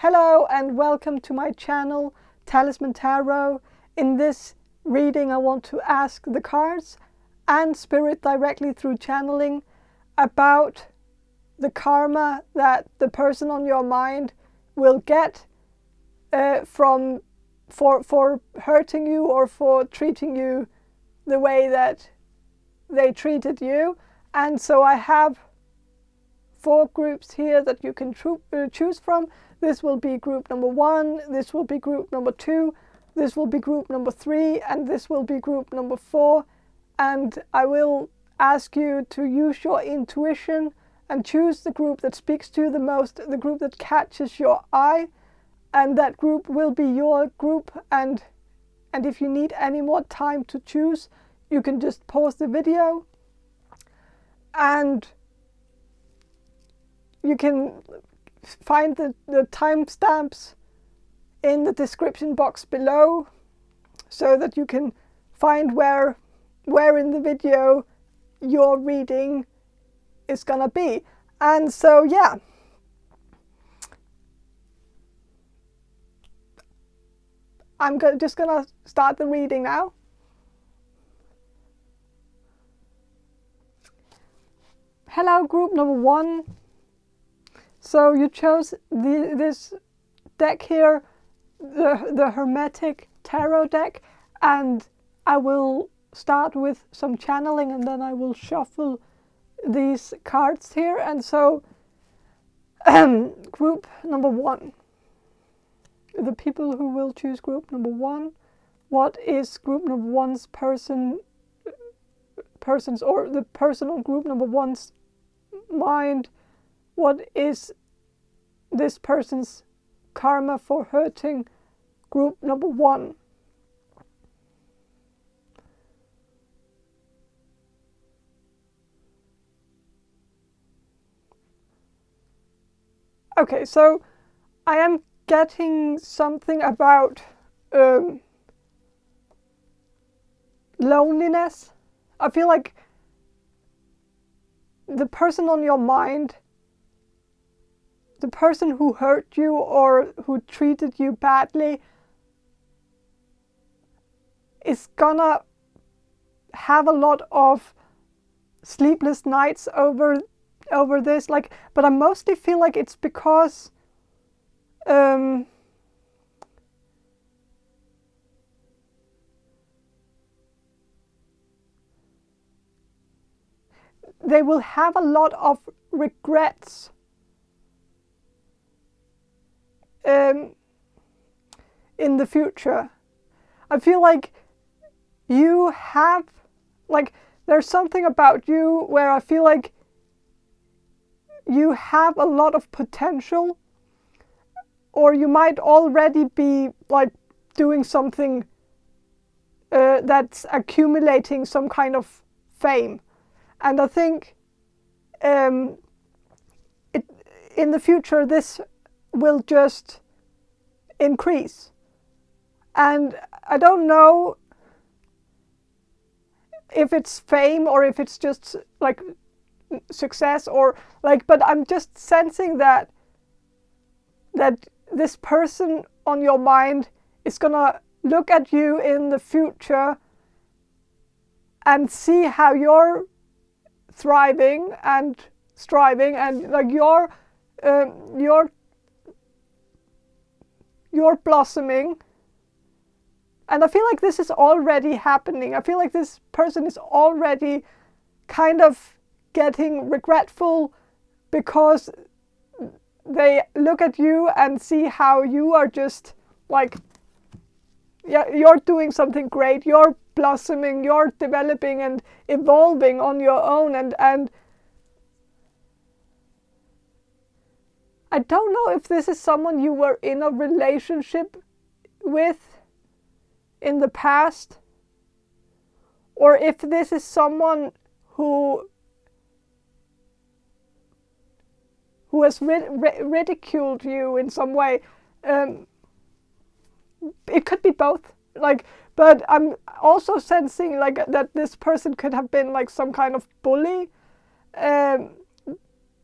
Hello and welcome to my channel, Talisman Tarot. In this reading I want to ask the cards and Spirit directly through channeling about the karma that the person on your mind will get for hurting you or for treating you the way that they treated you. And so I have 4 groups here that you can choose from. This will be group number 1, this will be group number 2, this will be group number 3, and this will be group number 4. And I will ask you to use your intuition and choose the group that speaks to you the most, the group that catches your eye, and that group will be your group. And if you need any more time to choose, you can just pause the video and you can find the timestamps in the description box below so that you can find where in the video your reading is gonna be. And so yeah, I'm just gonna start the reading now. Hello, group number 1. So you chose this deck here, the Hermetic Tarot deck, and I will start with some channeling and then I will shuffle these cards here. And so group number 1, the people who will choose group number 1, what is group number 1's person's or the person on group number 1's mind? What is this person's karma for hurting group number 1? Okay, so I am getting something about loneliness. I feel like the person on your mind, the person who hurt you or who treated you badly, is gonna have a lot of sleepless nights over this. But I mostly feel like it's because they will have a lot of regrets in the future. I feel like you have, there's something about you where I feel like you have a lot of potential, or you might already be doing something that's accumulating some kind of fame. And I think in the future this will just increase. And I don't know if it's fame or if it's just success or but I'm just sensing that this person on your mind is gonna look at you in the future and see how you're thriving and striving and you're blossoming. And I feel like this is already happening. I feel like this person is already kind of getting regretful because they look at you and see how you are just you're doing something great, you're blossoming, you're developing and evolving on your own, and I don't know if this is someone you were in a relationship with in the past, or if this is someone who has ridiculed you in some way. It could be both, but I'm also sensing that this person could have been some kind of bully,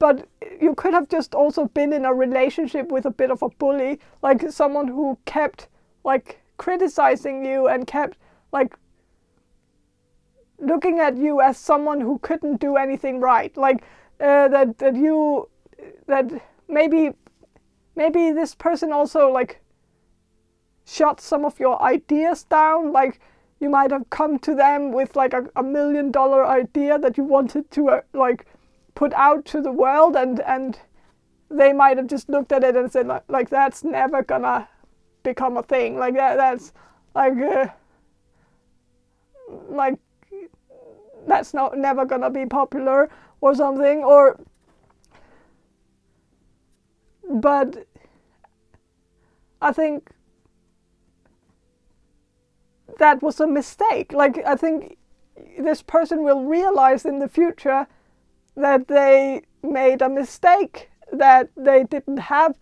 but you could have just also been in a relationship with a bit of a bully, like someone who kept like criticizing you and kept like looking at you as someone who couldn't do anything right, like that maybe this person also like shut some of your ideas down. Like you might have come to them with like a $1 million idea that you wanted to like put out to the world, and they might have just looked at it and said like that's never gonna become a thing, like that's that's not never gonna be popular or something, or but I think that was a mistake. Like I think this person will realize in the future that they made a mistake, that they didn't have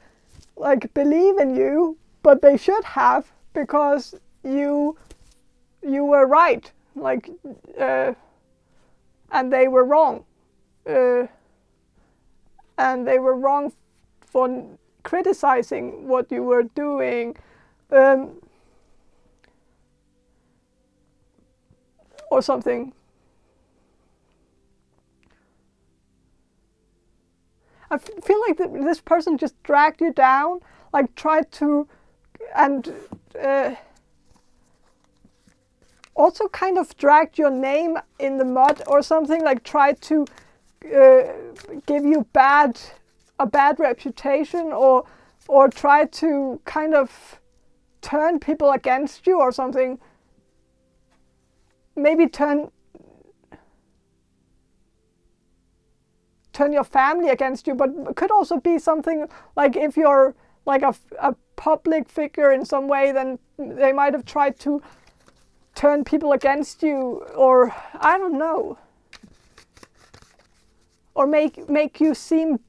like believe in you, but they should have, because you were right, like and they were wrong, and they were wrong for criticizing what you were doing, or something. I feel like this person just dragged you down, like tried to, and also kind of dragged your name in the mud or something, like tried to give you a bad reputation, or tried to kind of turn people against you or something. Maybe turn your family against you, but it could also be something like if you're like a public figure in some way, then they might have tried to turn people against you, or I don't know, or make you seem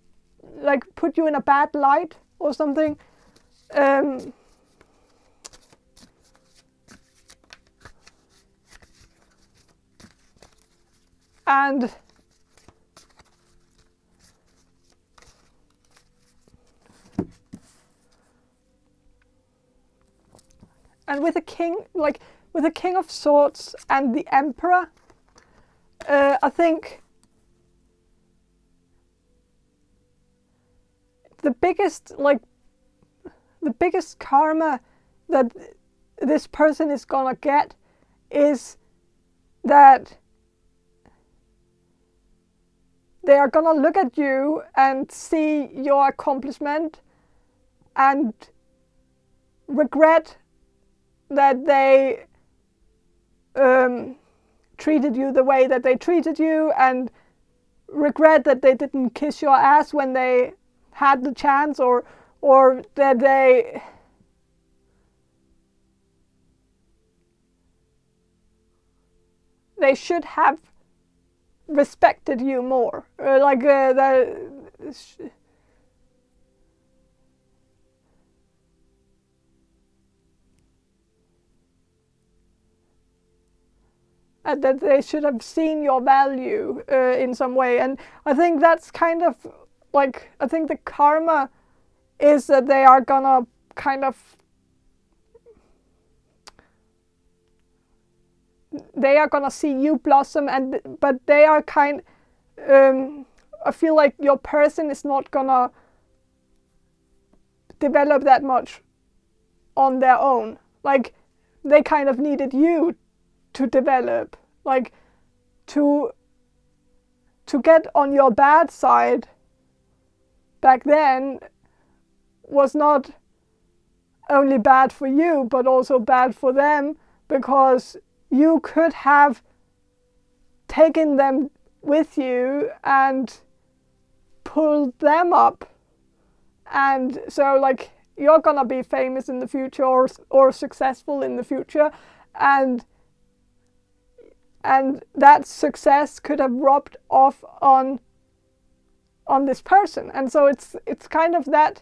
like put you in a bad light or something. And with the king, like with the King of Swords and the Emperor, I think the biggest karma that this person is gonna get is that they are gonna look at you and see your accomplishment and regret that they treated you the way that they treated you, and regret that they didn't kiss your ass when they had the chance, or that they should have respected you more, and that they should have seen your value in some way. And I think that's kind of like, I think the karma is that they are gonna kind of, they are gonna see you blossom, but they are I feel like your person is not gonna develop that much on their own. Like they kind of needed you to develop, like to get on your bad side back then was not only bad for you, but also bad for them, because you could have taken them with you and pulled them up. And so like you're gonna be famous in the future, or successful in the future, and that success could have rubbed off on this person. And so it's kind of that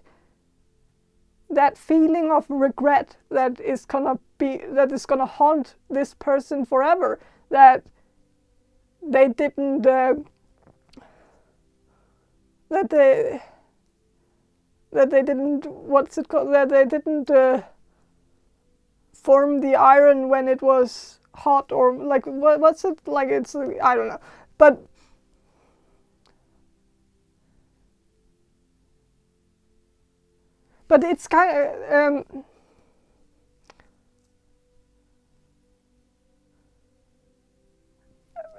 feeling of regret that is gonna haunt this person forever, that they didn't that they didn't, what's it called, that they didn't form the iron when it was hot, or like what's it like, it's I don't know, but it's kind of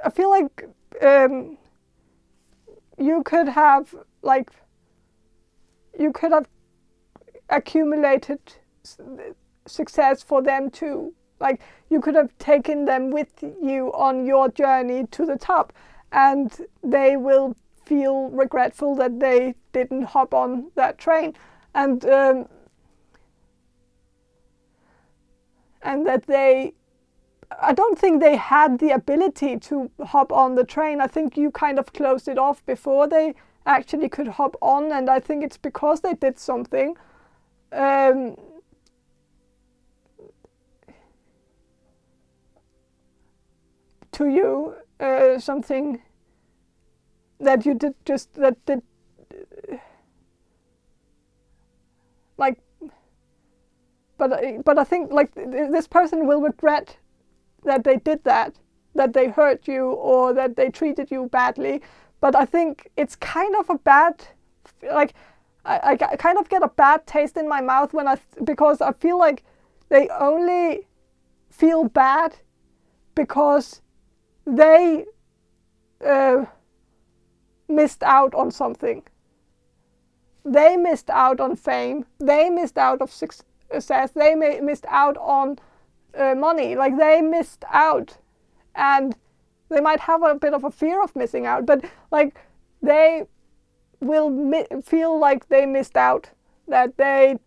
I feel like you could have accumulated success for them too. Like, you could have taken them with you on your journey to the top, and they will feel regretful that they didn't hop on that train, and that I don't think they had the ability to hop on the train. I think you kind of closed it off before they actually could hop on, and I think it's because they did something to you, something that you did like, but I think like this person will regret that they did that they hurt you, or that they treated you badly. But I think it's kind of a bad, like, I kind of get a bad taste in my mouth because I feel like they only feel bad because they missed out on something. They missed out on fame. They missed out of success. They missed out on money. Like, they missed out, and they might have a bit of a fear of missing out, but like they will feel like they missed out, that they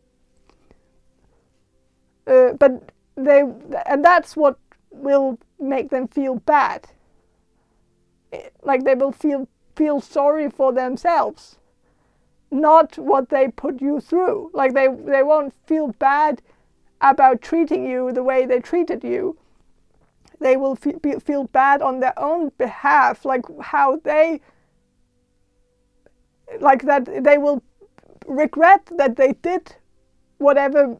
and that's what will make them feel bad. Like, they will feel sorry for themselves, not what they put you through. Like, they won't feel bad about treating you the way they treated you. They will feel bad on their own behalf, like how they, like that they will regret that they did whatever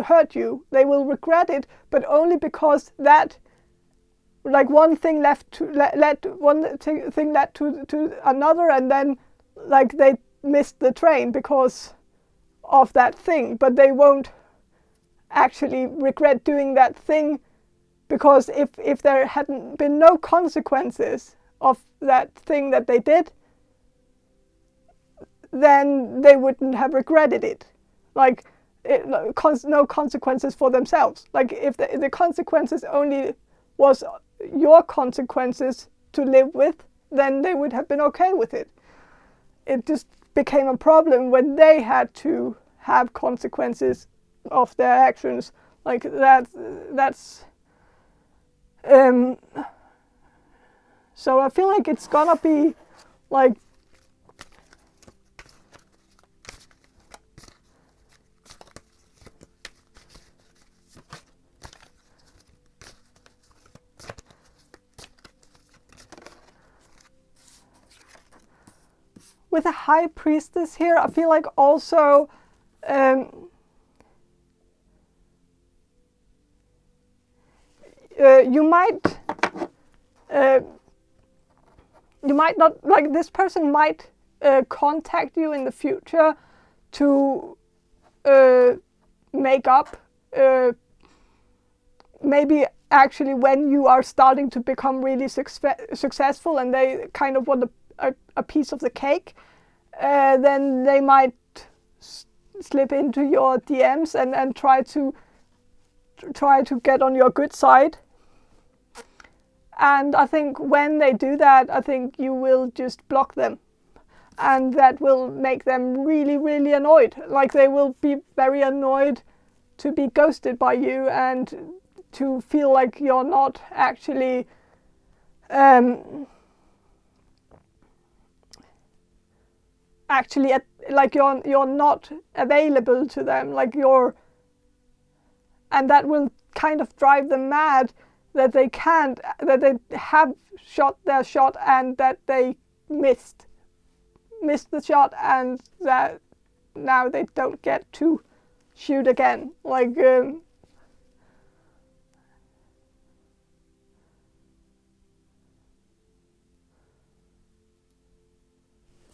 hurt you. They will regret it, but only because that, like, one thing led to another, and then like they missed the train because of that thing. But they won't actually regret doing that thing, because if there hadn't been no consequences of that thing that they did, then they wouldn't have regretted it. Like, no consequences for themselves. Like, if the consequences only was your consequences to live with, then they would have been okay with it. It just became a problem when they had to have consequences of their actions. Like, that's so I feel like it's gonna be like with a High Priestess here. I feel like also you might not, like, this person might contact you in the future to make up, maybe actually when you are starting to become really successful, and they kind of want a piece of the cake, then they might slip into your DMs and try to get on your good side. And I think when they do that, I think you will just block them, and that will make them really, really annoyed. Like, they will be very annoyed to be ghosted by you, and to feel like you're not actually like you're not available to them, like and that will kind of drive them mad, that they have shot their shot and that they missed missed the shot and that now they don't get to shoot again. Like,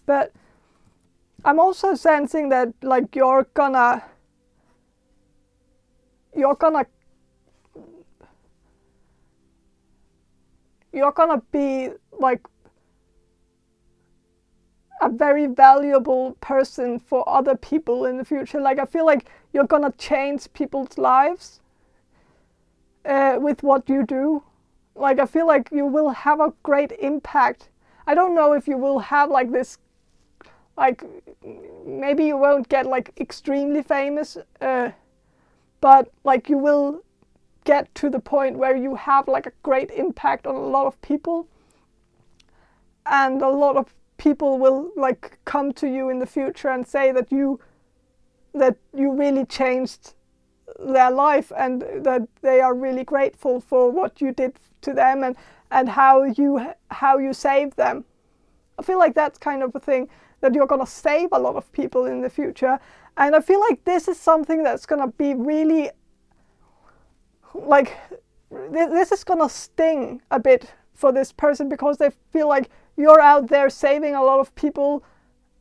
but I'm also sensing that like you're gonna be like a very valuable person for other people in the future. Like I feel like you're gonna change people's lives with what you do. Like I feel like you will have a great impact. I don't know if you will have like this, like maybe you won't get like extremely famous, but like you will get to the point where you have like a great impact on a lot of people, and a lot of people will like come to you in the future and say that you really changed their life and that they are really grateful for what you did to them and how you saved them. I feel like that's kind of a thing, that you're gonna save a lot of people in the future, and I feel like this is something that's gonna be really like this is gonna sting a bit for this person, because they feel like you're out there saving a lot of people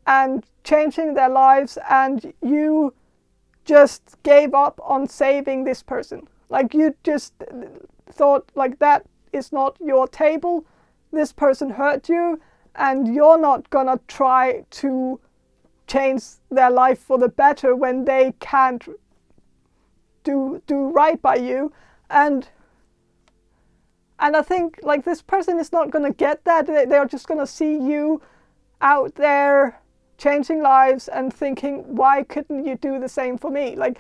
and changing their lives, and you just gave up on saving this person. Like you just thought like that is not your table, this person hurt you, and you're not gonna try to change their life for the better when they can't do right by you. And I think like this person is not gonna get that. They're just gonna see you out there changing lives and thinking, why couldn't you do the same for me? Like,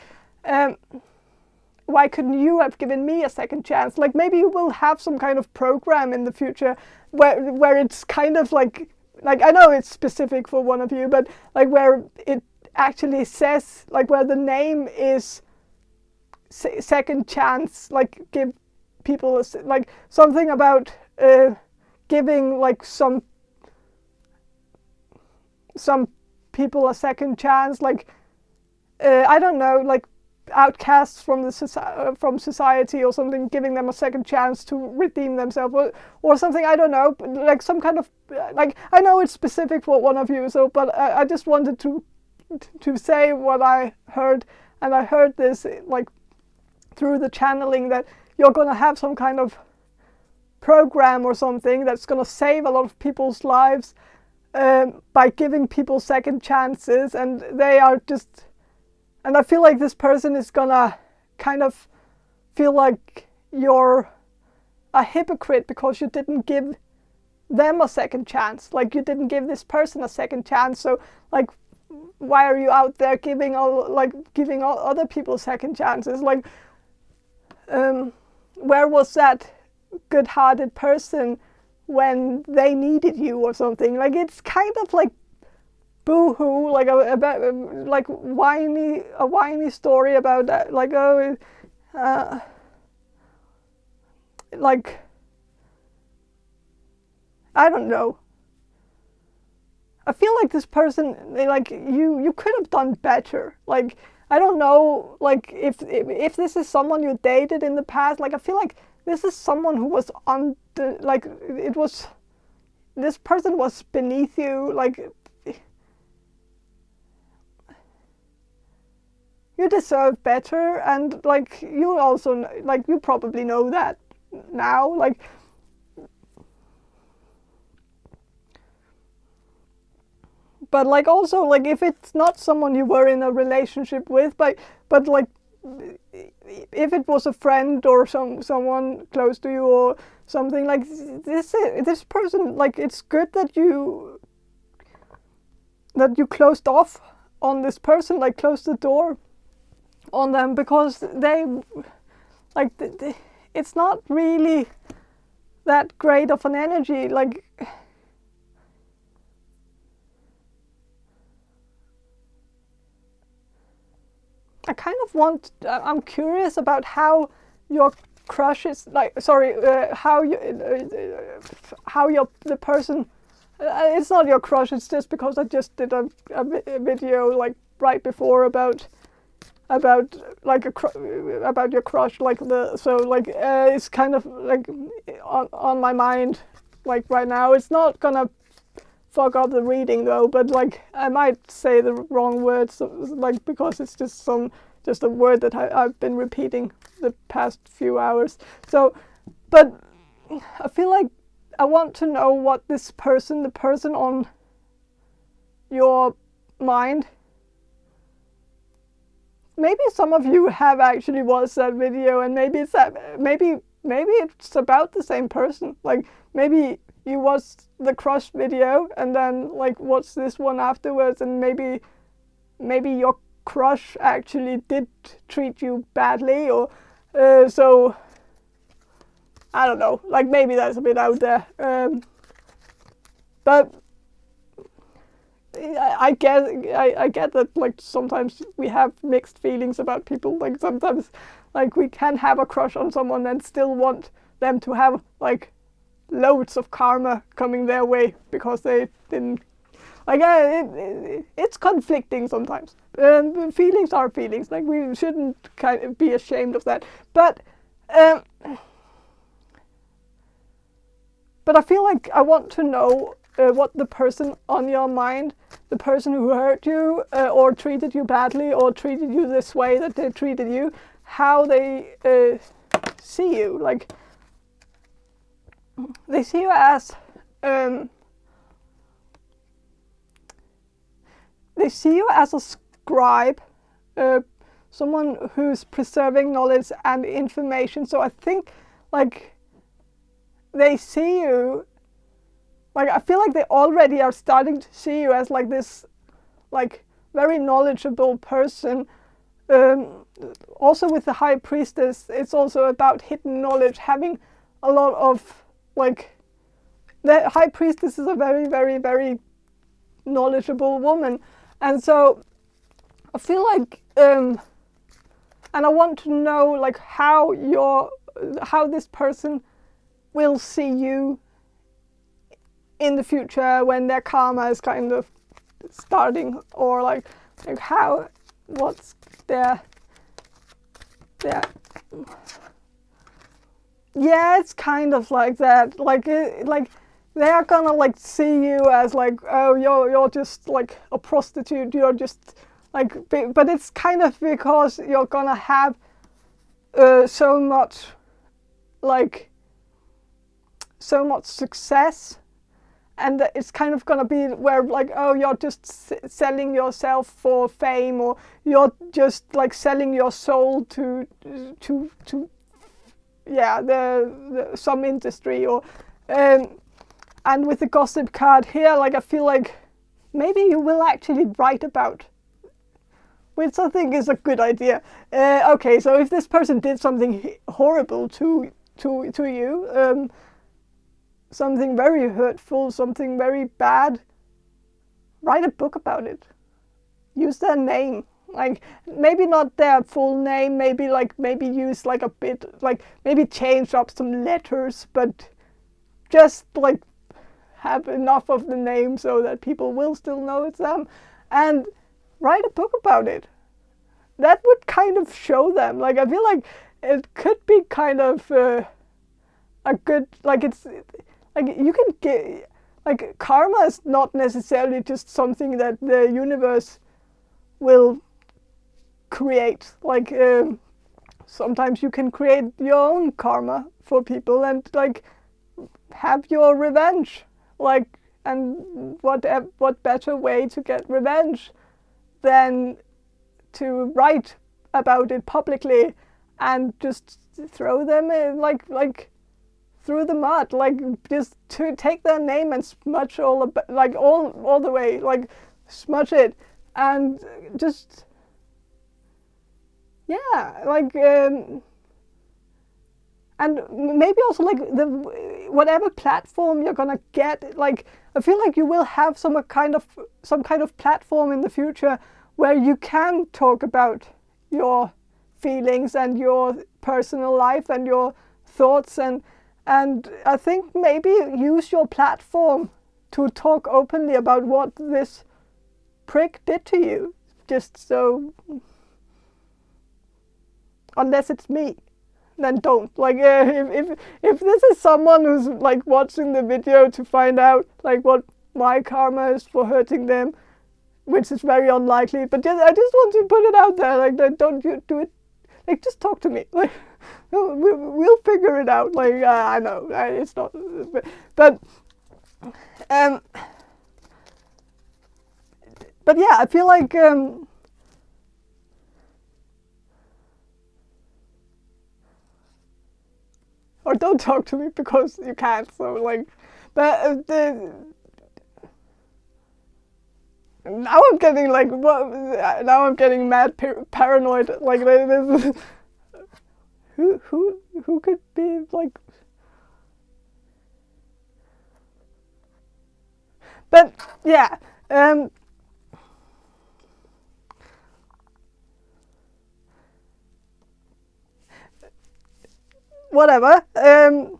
why couldn't you have given me a second chance? Like maybe you will have some kind of program in the future where it's kind of like I know it's specific for one of you, but like where it actually says, like where the name is second chance, like give people like something about giving like some people a second chance, like I don't know, like outcasts from from society or something, giving them a second chance to redeem themselves or something. I don't know, like some kind of like, I know it's specific for one of you, so but I just wanted to say what I heard, and I heard this like through the channeling, that you're gonna have some kind of program or something that's gonna save a lot of people's lives by giving people second chances, and they are just. And I feel like this person is gonna kind of feel like you're a hypocrite because you didn't give them a second chance. Like you didn't give this person a second chance. So like, why are you out there giving all other people second chances? Like, where was that good-hearted person when they needed you or something? Like it's kind of like boo-hoo, like a whiny story about that. Like like I don't know. I feel like this person, like you could have done better. Like I don't know, like if this is someone you dated in the past, like I feel like this is someone who was this person was beneath you, like. You deserve better, and like you also like you probably know that now, like but like also like if it's not someone you were in a relationship with, but like if it was a friend or someone close to you or something, like this person, like it's good that you closed off on this person, like closed the door on them, because they like it's not really that great of an energy. Like I kind of I'm curious about how your crush is, like sorry, how the person it's not your crush. It's just because I just did a video like right before about like about your crush, like it's kind of like on my mind like right now. It's not gonna fuck up the reading though, but like I might say the wrong words, like because it's just a word that I've been repeating the past few hours. So, but I feel like I want to know what this person, the person on your mind. Maybe some of you have actually watched that video, and maybe it's about the same person. Like maybe you watched the crush video and then like watch this one afterwards, and maybe your crush actually did treat you badly, or so I don't know. Like maybe that's a bit out there, but I get that like sometimes we have mixed feelings about people. Like sometimes like we can have a crush on someone and still want them to have like loads of karma coming their way because they didn't like it's conflicting sometimes. Feelings are feelings. Like we shouldn't kind of be ashamed of that. But I feel like I want to know what the person on your mind, the person who hurt you or treated you badly or treated you this way that they treated you, how they see you. Like they see you as a scribe, someone who's preserving knowledge and information. So I think like they see you, like I feel like they already are starting to see you as like this like very knowledgeable person. Also with the High Priestess, it's also about hidden knowledge, having a lot of like, the High Priestess is a very, very, very knowledgeable woman. And so I feel like, and I want to know like how this person will see you in the future when their karma is kind of starting, or like how, what's their yeah, it's kind of like that. Like they are gonna like see you as like, oh, you're just like a prostitute. You're just like, but it's kind of because you're gonna have so much success, and it's kind of gonna be where like, oh, you're just selling yourself for fame, or you're just like selling your soul to yeah, the some industry, or and with the gossip card here, like I feel like maybe you will actually write about, which I think is a good idea. Okay, so if this person did something horrible to you, something very hurtful, something very bad, write a book about it. Use their name. Like maybe not their full name, maybe use like a bit, like maybe change up some letters, but just like have enough of the name so that people will still know it's them, and write a book about it. That would kind of show them. Like I feel like it could be kind of a good, like it's like you can get, like karma is not necessarily just something that the universe will create. Like sometimes you can create your own karma for people and like have your revenge. Like, and what better way to get revenge than to write about it publicly and just throw them in, like through the mud, like just to take their name and smudge all the way, like smudge it, and just yeah, like and maybe also like the whatever platform you're gonna get, like I feel like you will have some kind of platform in the future where you can talk about your feelings and your personal life and your thoughts, and I think maybe use your platform to talk openly about what this prick did to you. Just so, unless it's me, then don't. Like, if this is someone who's like watching the video to find out like what my karma is for hurting them, which is very unlikely, but I just want to put it out there. Like, don't you do it. Like, just talk to me. Like, we'll figure it out. Like, I know it's not, but yeah, I feel like or don't talk to me because you can't. So like, but now I'm getting like, now I'm getting mad paranoid. Like, who could be like. But yeah, whatever. But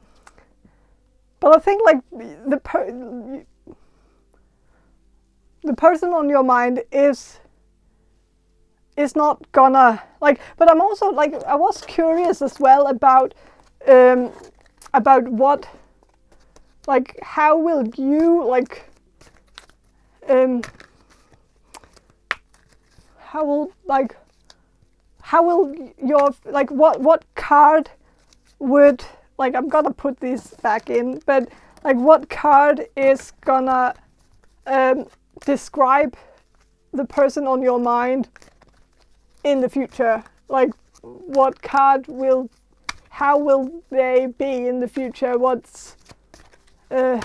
I think like the person on your mind is not gonna like. But I'm also like, I was curious as well about what, like, how will you like. How will your, like, what card would, like, I'm gonna put these back in, but like what card is gonna describe the person on your mind in the future? Like, what card will, how will they be in the future? What's yeah,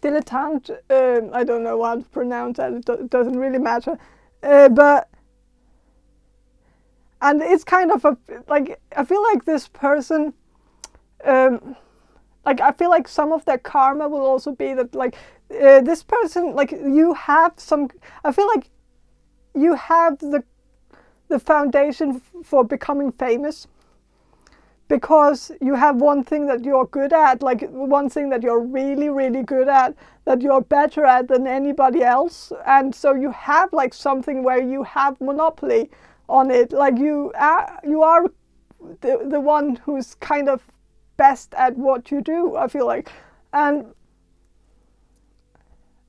dilettante, I don't know how to pronounce that, it doesn't really matter, but, and it's kind of a, like, I feel like this person, like, I feel like some of their karma will also be that, like, this person, like, you have some, I feel like you have the foundation for becoming famous, because you have one thing that you're good at, like one thing that you're really, really good at, that you're better at than anybody else. And so you have like something where you have monopoly on it. Like you are the one who's kind of best at what you do, I feel like. And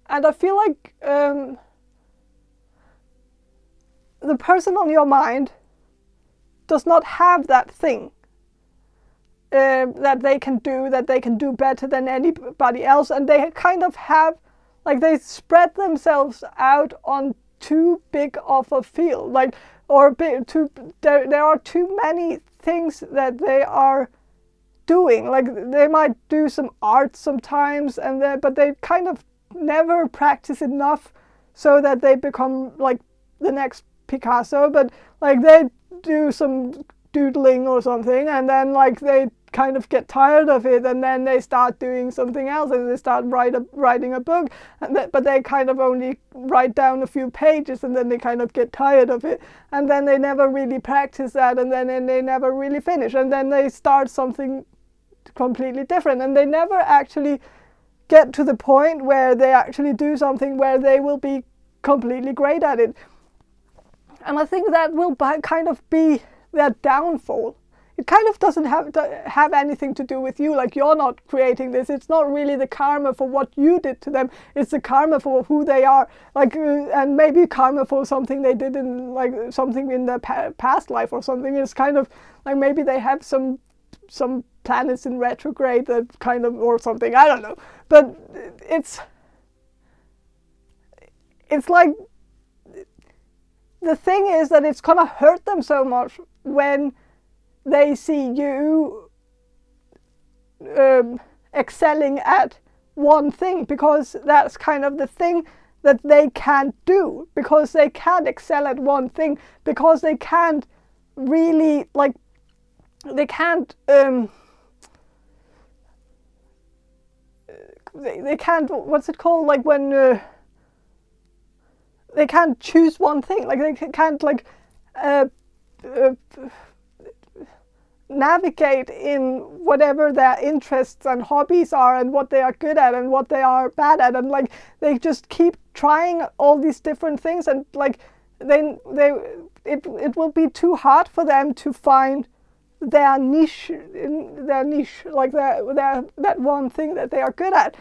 I feel like the person on your mind does not have that thing. That they can do better than anybody else, and they kind of have, like, they spread themselves out on too big of a field, like, or there are too many things that they are doing. Like, they might do some art sometimes, but they kind of never practice enough so that they become like the next Picasso, but like they do some doodling or something, and then like they kind of get tired of it, and then they start doing something else, and they start writing a book, but they kind of only write down a few pages, and then they kind of get tired of it, and then they never really practice that, and then they never really finish, and then they start something completely different, and they never actually get to the point where they actually do something where they will be completely great at it. And I think that will kind of be their downfall. It kind of doesn't have anything to do with you. Like, you're not creating this. It's not really the karma for what you did to them. It's the karma for who they are. Like, and maybe karma for something they did in, like, something in their past life or something. It's kind of like maybe they have some planets in retrograde that kind of, or something. I don't know. But it's like, the thing is that it's gonna hurt them so much when they see you excelling at one thing, because that's kind of the thing that they can't do, because they can't excel at one thing, because they can't really, like, they can't they can't, what's it called, like when they can't choose one thing, like they can't, like navigate in whatever their interests and hobbies are, and what they are good at and what they are bad at, and like they just keep trying all these different things, and like it will be too hard for them to find their niche, like that one thing that they are good at,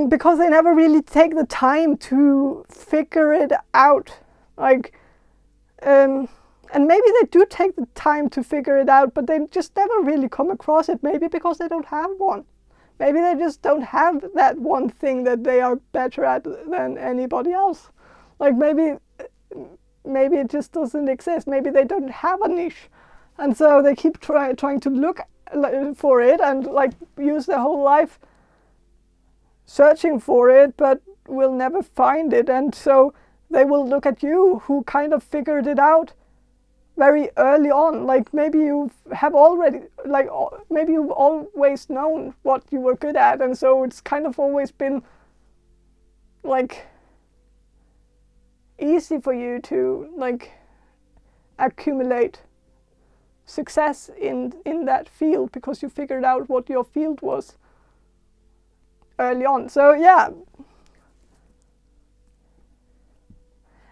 because they never really take the time to figure it out. Like, and maybe they do take the time to figure it out, but they just never really come across it. Maybe because they don't have one. Maybe they just don't have that one thing that they are better at than anybody else. Like maybe it just doesn't exist. Maybe they don't have a niche. And so they keep trying to look for it and like use their whole life searching for it, but will never find it. And so they will look at you, who kind of figured it out very early on. Like maybe you have already, like maybe you've always known what you were good at, and so it's kind of always been like easy for you to like accumulate success in that field, because you figured out what your field was early on. So yeah,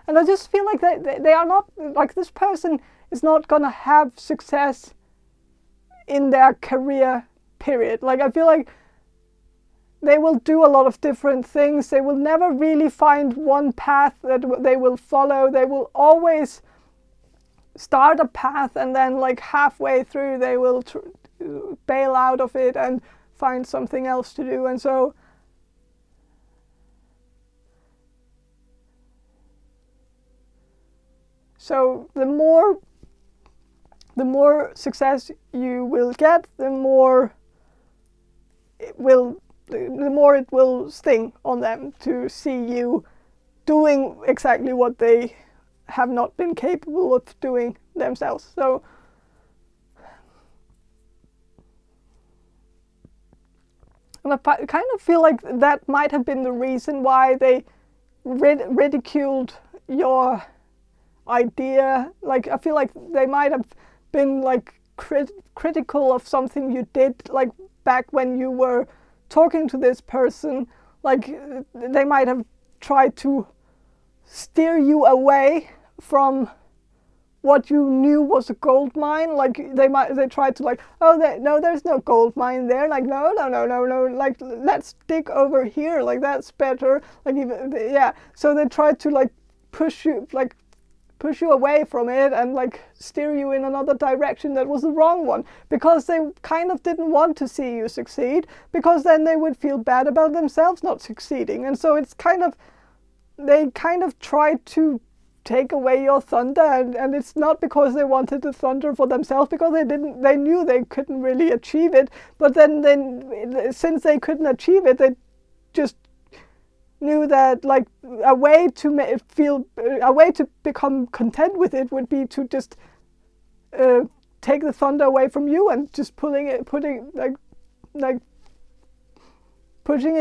and I just feel like they are not, like this person is not gonna have success in their career period. Like I feel like they will do a lot of different things. They will never really find one path that they will follow. They will always start a path, and then like halfway through they will bail out of it and find something else to do. And so the more success you will get, the more it will sting on them to see you doing exactly what they have not been capable of doing themselves. So and I kind of feel like that might have been the reason why they ridiculed your idea. Like I feel like they might have been like critical of something you did, like back when you were talking to this person. Like they might have tried to steer you away from what you knew was a gold mine. Like they tried to like, no, there's no gold mine there. Like no, like let's dig over here. Like that's better. Like even yeah. So they tried to like push you away from it and like steer you in another direction that was the wrong one, because they kind of didn't want to see you succeed, because then they would feel bad about themselves not succeeding. And so it's kind of, they kind of tried to take away your thunder, and it's not because they wanted the thunder for themselves, because they knew they couldn't really achieve it, but then since they couldn't achieve it, they just knew that like a way to become content with it would be to just take the thunder away from you and just pushing it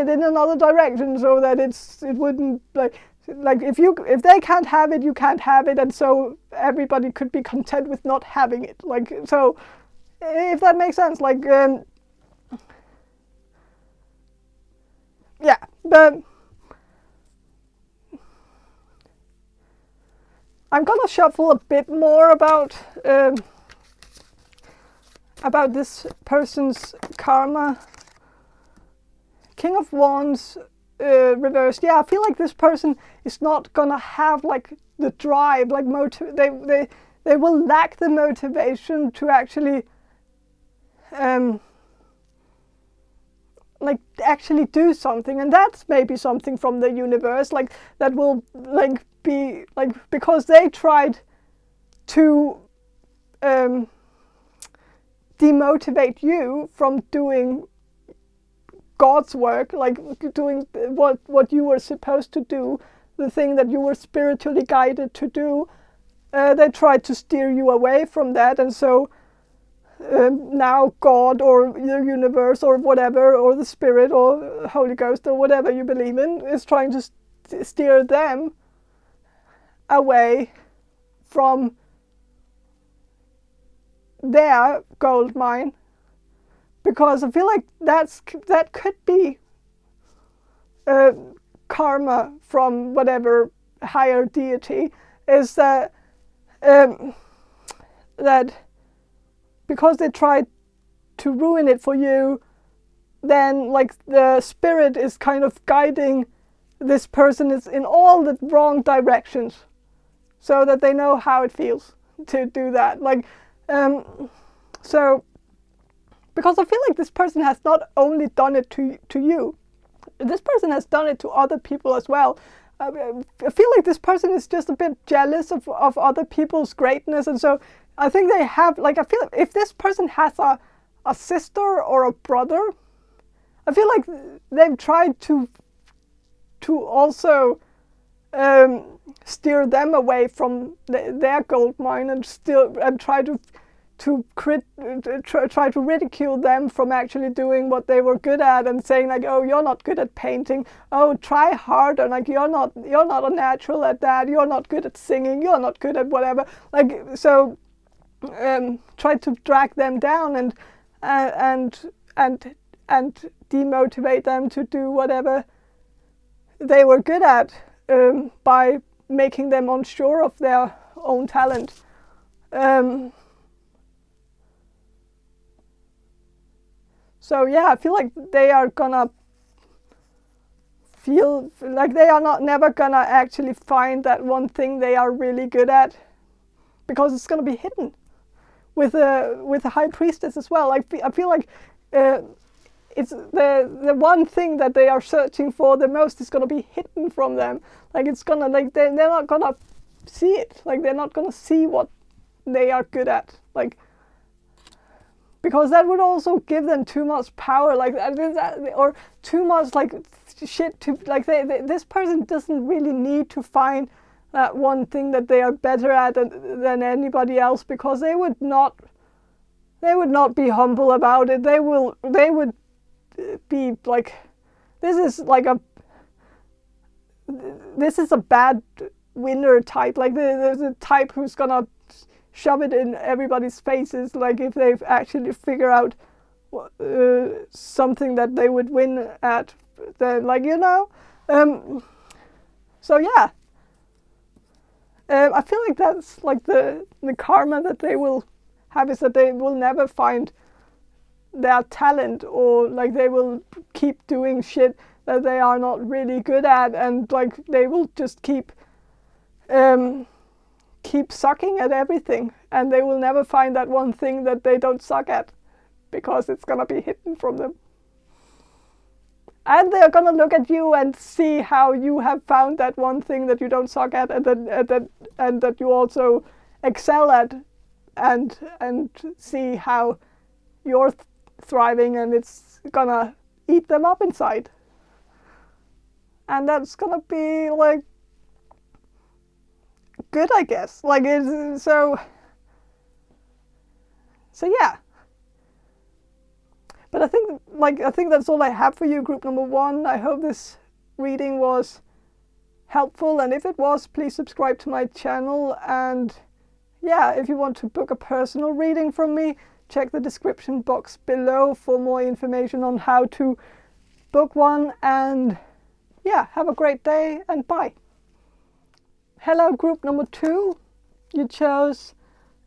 in another direction, so that it wouldn't like if they can't have it, you can't have it, and so everybody could be content with not having it. Like, so if that makes sense, like yeah, but I'm gonna shuffle a bit more about this person's karma. King of Wands reversed. Yeah, I feel like this person is not gonna have like the drive, like they will lack the motivation to actually like actually do something, and that's maybe something from the universe, like that will like be like, because they tried to demotivate you from doing God's work, like doing what you were supposed to do, the thing that you were spiritually guided to do. They tried to steer you away from that, and so now God or the universe or whatever, or the Spirit or Holy Ghost or whatever you believe in, is trying to steer them away from their gold mine, because I feel like that could be karma from whatever higher deity, is that that because they tried to ruin it for you, then like the spirit is kind of guiding this person is in all the wrong directions, so that they know how it feels to do that. Like, so because I feel like this person has not only done it to you, this person has done it to other people as well. I feel like this person is just a bit jealous of other people's greatness, and so I think they have, like, I feel like if this person has a sister or a brother, I feel like they've tried to also steer them away from their gold mine, and try to ridicule them from actually doing what they were good at, and saying like, oh, you're not good at painting, oh, try harder, like you're not a natural at that, you're not good at singing, you're not good at whatever, like, so try to drag them down and demotivate them to do whatever they were good at, by making them unsure of their own talent. So yeah, I feel like they are gonna feel like they are never gonna actually find that one thing they are really good at, because it's gonna be hidden with a high priestess as well. Like, I feel like it's the one thing that they are searching for the most is gonna be hidden from them. Like, it's gonna, like, they're not gonna see it. Like, they're not gonna see what they are good at. Like, because that would also give them too much power, like that, or too much like shit to, like, this person doesn't really need to find that one thing that they are better at than anybody else, because they would not be humble about it. They would be like, this is a bad winner type, like the type who's gonna shove it in everybody's faces, like if they actually figure out something that they would win at, then, like, you know. So yeah, I feel like that's like the karma that they will have, is that they will never find their talent, or like they will keep doing shit that they are not really good at, and like they will just keep sucking at everything, and they will never find that one thing that they don't suck at, because it's gonna be hidden from them. And they're gonna look at you and see how you have found that one thing that you don't suck at, and that you also excel at, and see how you're thriving, and it's gonna eat them up inside. And that's gonna be like good, I guess. Like, it's so yeah. But I think that's all I have for you, group number 1. I hope this reading was helpful, and if it was, please subscribe to my channel. And yeah, if you want to book a personal reading from me, check the description box below for more information on how to book one. And yeah, have a great day, and bye. Hello, group number 2. You chose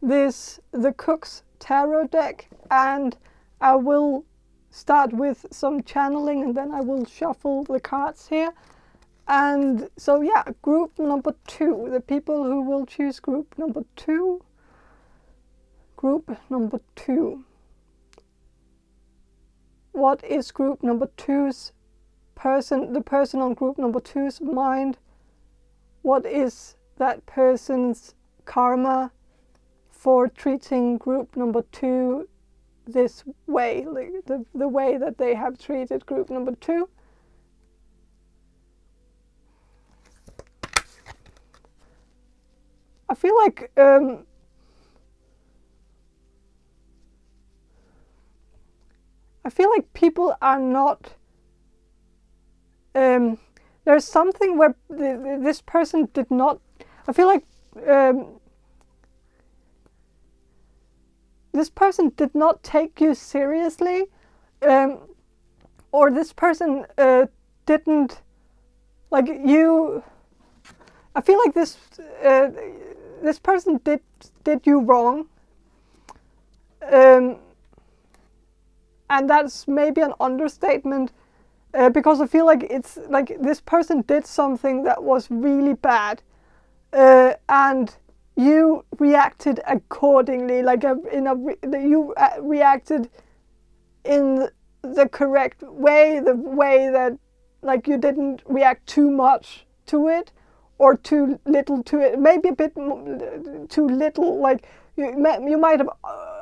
the Cook's Tarot deck, and I will start with some channeling, and then I will shuffle the cards here. And so yeah, group number 2, the people who will choose group number 2. Group number 2. What is group number 2's the person on group number 2's mind? What is that person's karma for treating group number 2 this way, like the way that they have treated group number 2? I feel like people are not there's something where this person did not, I feel like this person did not take you seriously, or this person didn't, like, you, I feel like this this person did you wrong, and that's maybe an understatement, because I feel like it's like this person did something that was really bad, and you reacted accordingly, like you reacted in the correct way, the way that, like, you didn't react too much to it or too little to it, maybe a bit too little, like you might have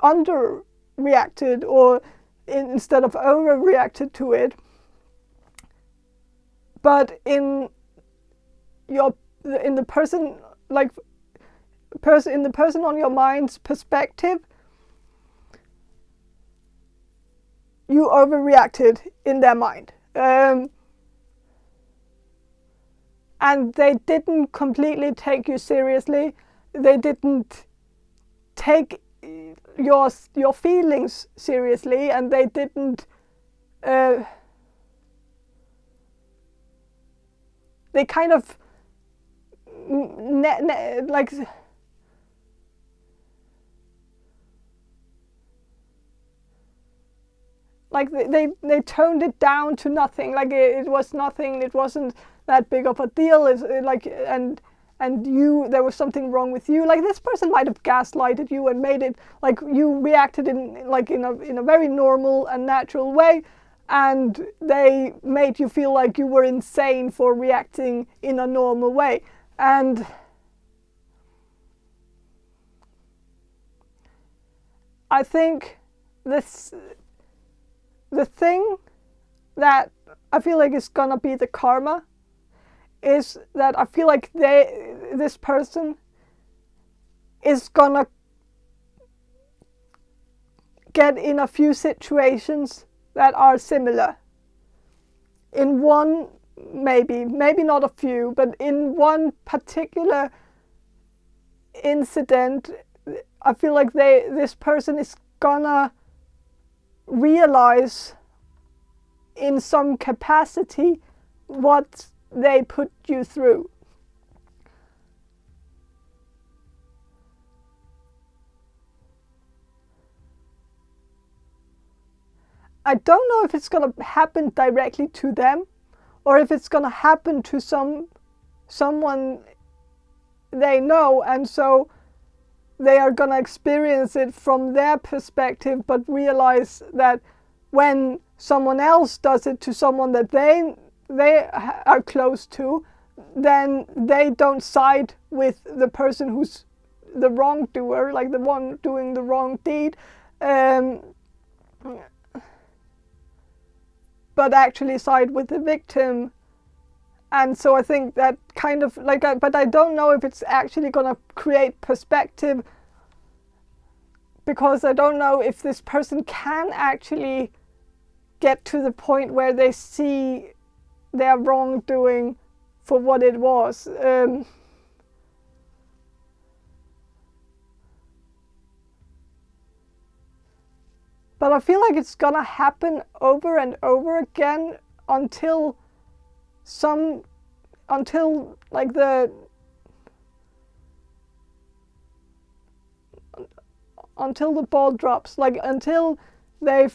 underreacted or instead of overreacted to it. But in the person, like in the person on your mind's perspective, you overreacted in their mind. And they didn't completely take you seriously. They didn't take your feelings seriously, and they didn't. They kind of like they toned it down to nothing. Like it was nothing. It wasn't that big of a deal. It's like and you, there was something wrong with you. Like this person might have gaslighted you and made it like you reacted in a very normal and natural way, and they made you feel like you were insane for reacting in a normal way. And I think the thing that I feel like is gonna be the karma is that I feel like this person is gonna get in a few situations that are similar. In one, maybe not a few, but in one particular incident, I feel like this person is gonna realize in some capacity what they put you through. I don't know if it's going to happen directly to them or if it's going to happen to someone they know, and so they are going to experience it from their perspective, but realize that when someone else does it to someone that they are close to, then they don't side with the person who's the wrongdoer, like the one doing the wrong deed, but actually side with the victim. And so I think that kind of like, but I don't know if it's actually going to create perspective, because I don't know if this person can actually get to the point where they see their wrongdoing for what it was. But I feel like it's gonna happen over and over again until like until the ball drops, like until they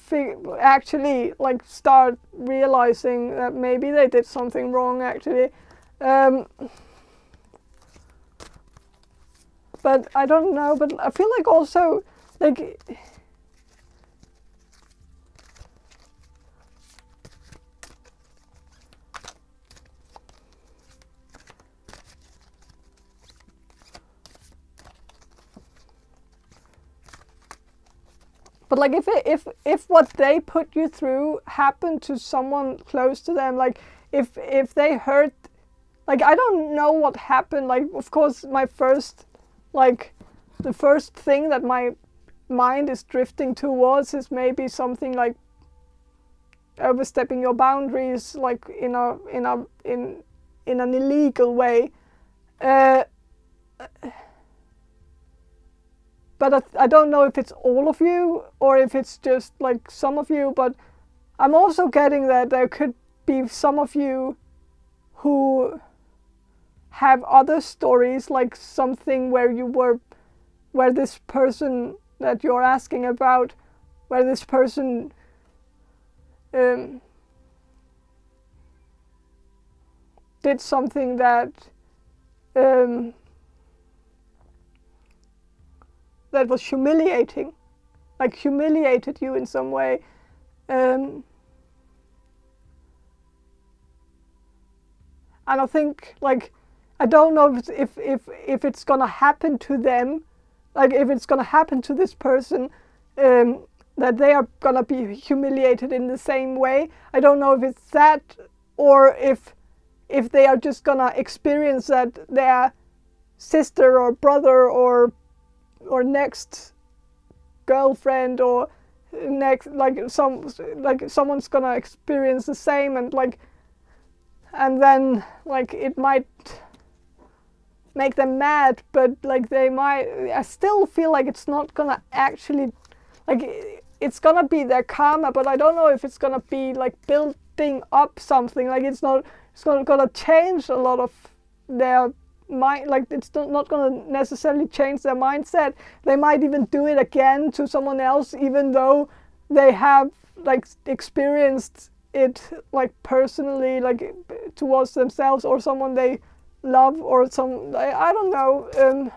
actually like start realizing that maybe they did something wrong actually. But I don't know, but I feel like also like if what they put you through happened to someone close to them, like if they hurt, like I don't know what happened, like of course the first thing that my mind is drifting towards is maybe something like overstepping your boundaries, like in an illegal way. but I don't know if it's all of you or if it's just like some of you, but I'm also getting that there could be some of you who have other stories, like something where this person that you're asking about, where this person did something that that was humiliating, like humiliated you in some way. And I think, like, I don't know if it's gonna happen to them, like if it's gonna happen to this person, that they are gonna be humiliated in the same way. I don't know if it's that, or if they are just gonna experience that their sister or brother or next girlfriend or next, like someone's gonna experience the same, and then like it might make them mad, but like I still feel like it's not gonna actually, like it's gonna be their karma, but I don't know if it's gonna be like building up something, like it's not gonna change a lot of their mind, like it's not gonna necessarily change their mindset. They might even do it again to someone else, even though they have like experienced it like personally, like towards themselves or someone they love, or I don't know.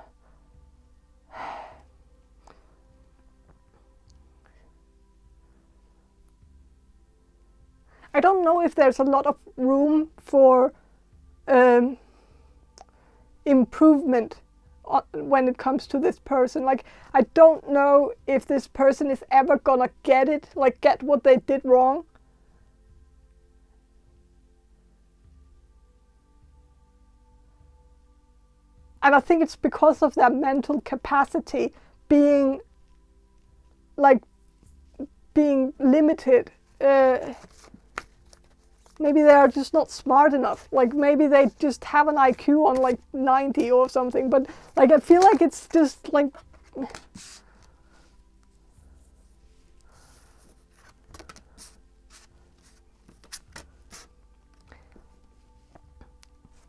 I don't know if there's a lot of room for improvement when it comes to this person. Like, I don't know if this person is ever gonna get what they did wrong. And I think it's because of their mental capacity being limited. Maybe they are just not smart enough. Like, maybe they just have an IQ on like 90 or something. But like, I feel like it's just like,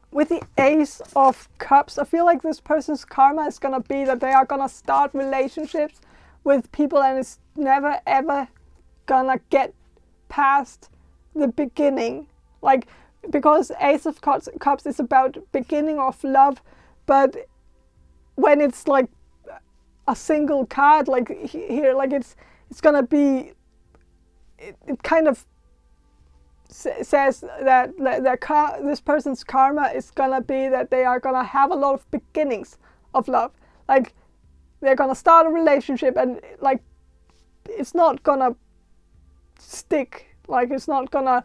with the Ace of Cups, I feel like this person's karma is gonna be that they are gonna start relationships with people, and it's never ever gonna get past the beginning. Like, because Ace of Cups is about beginning of love, but when it's like a single card, like here, like it's gonna be, it kind of says that this person's karma is gonna be that they are gonna have a lot of beginnings of love. Like, they're gonna start a relationship, and like it's not gonna stick. Like, it's not gonna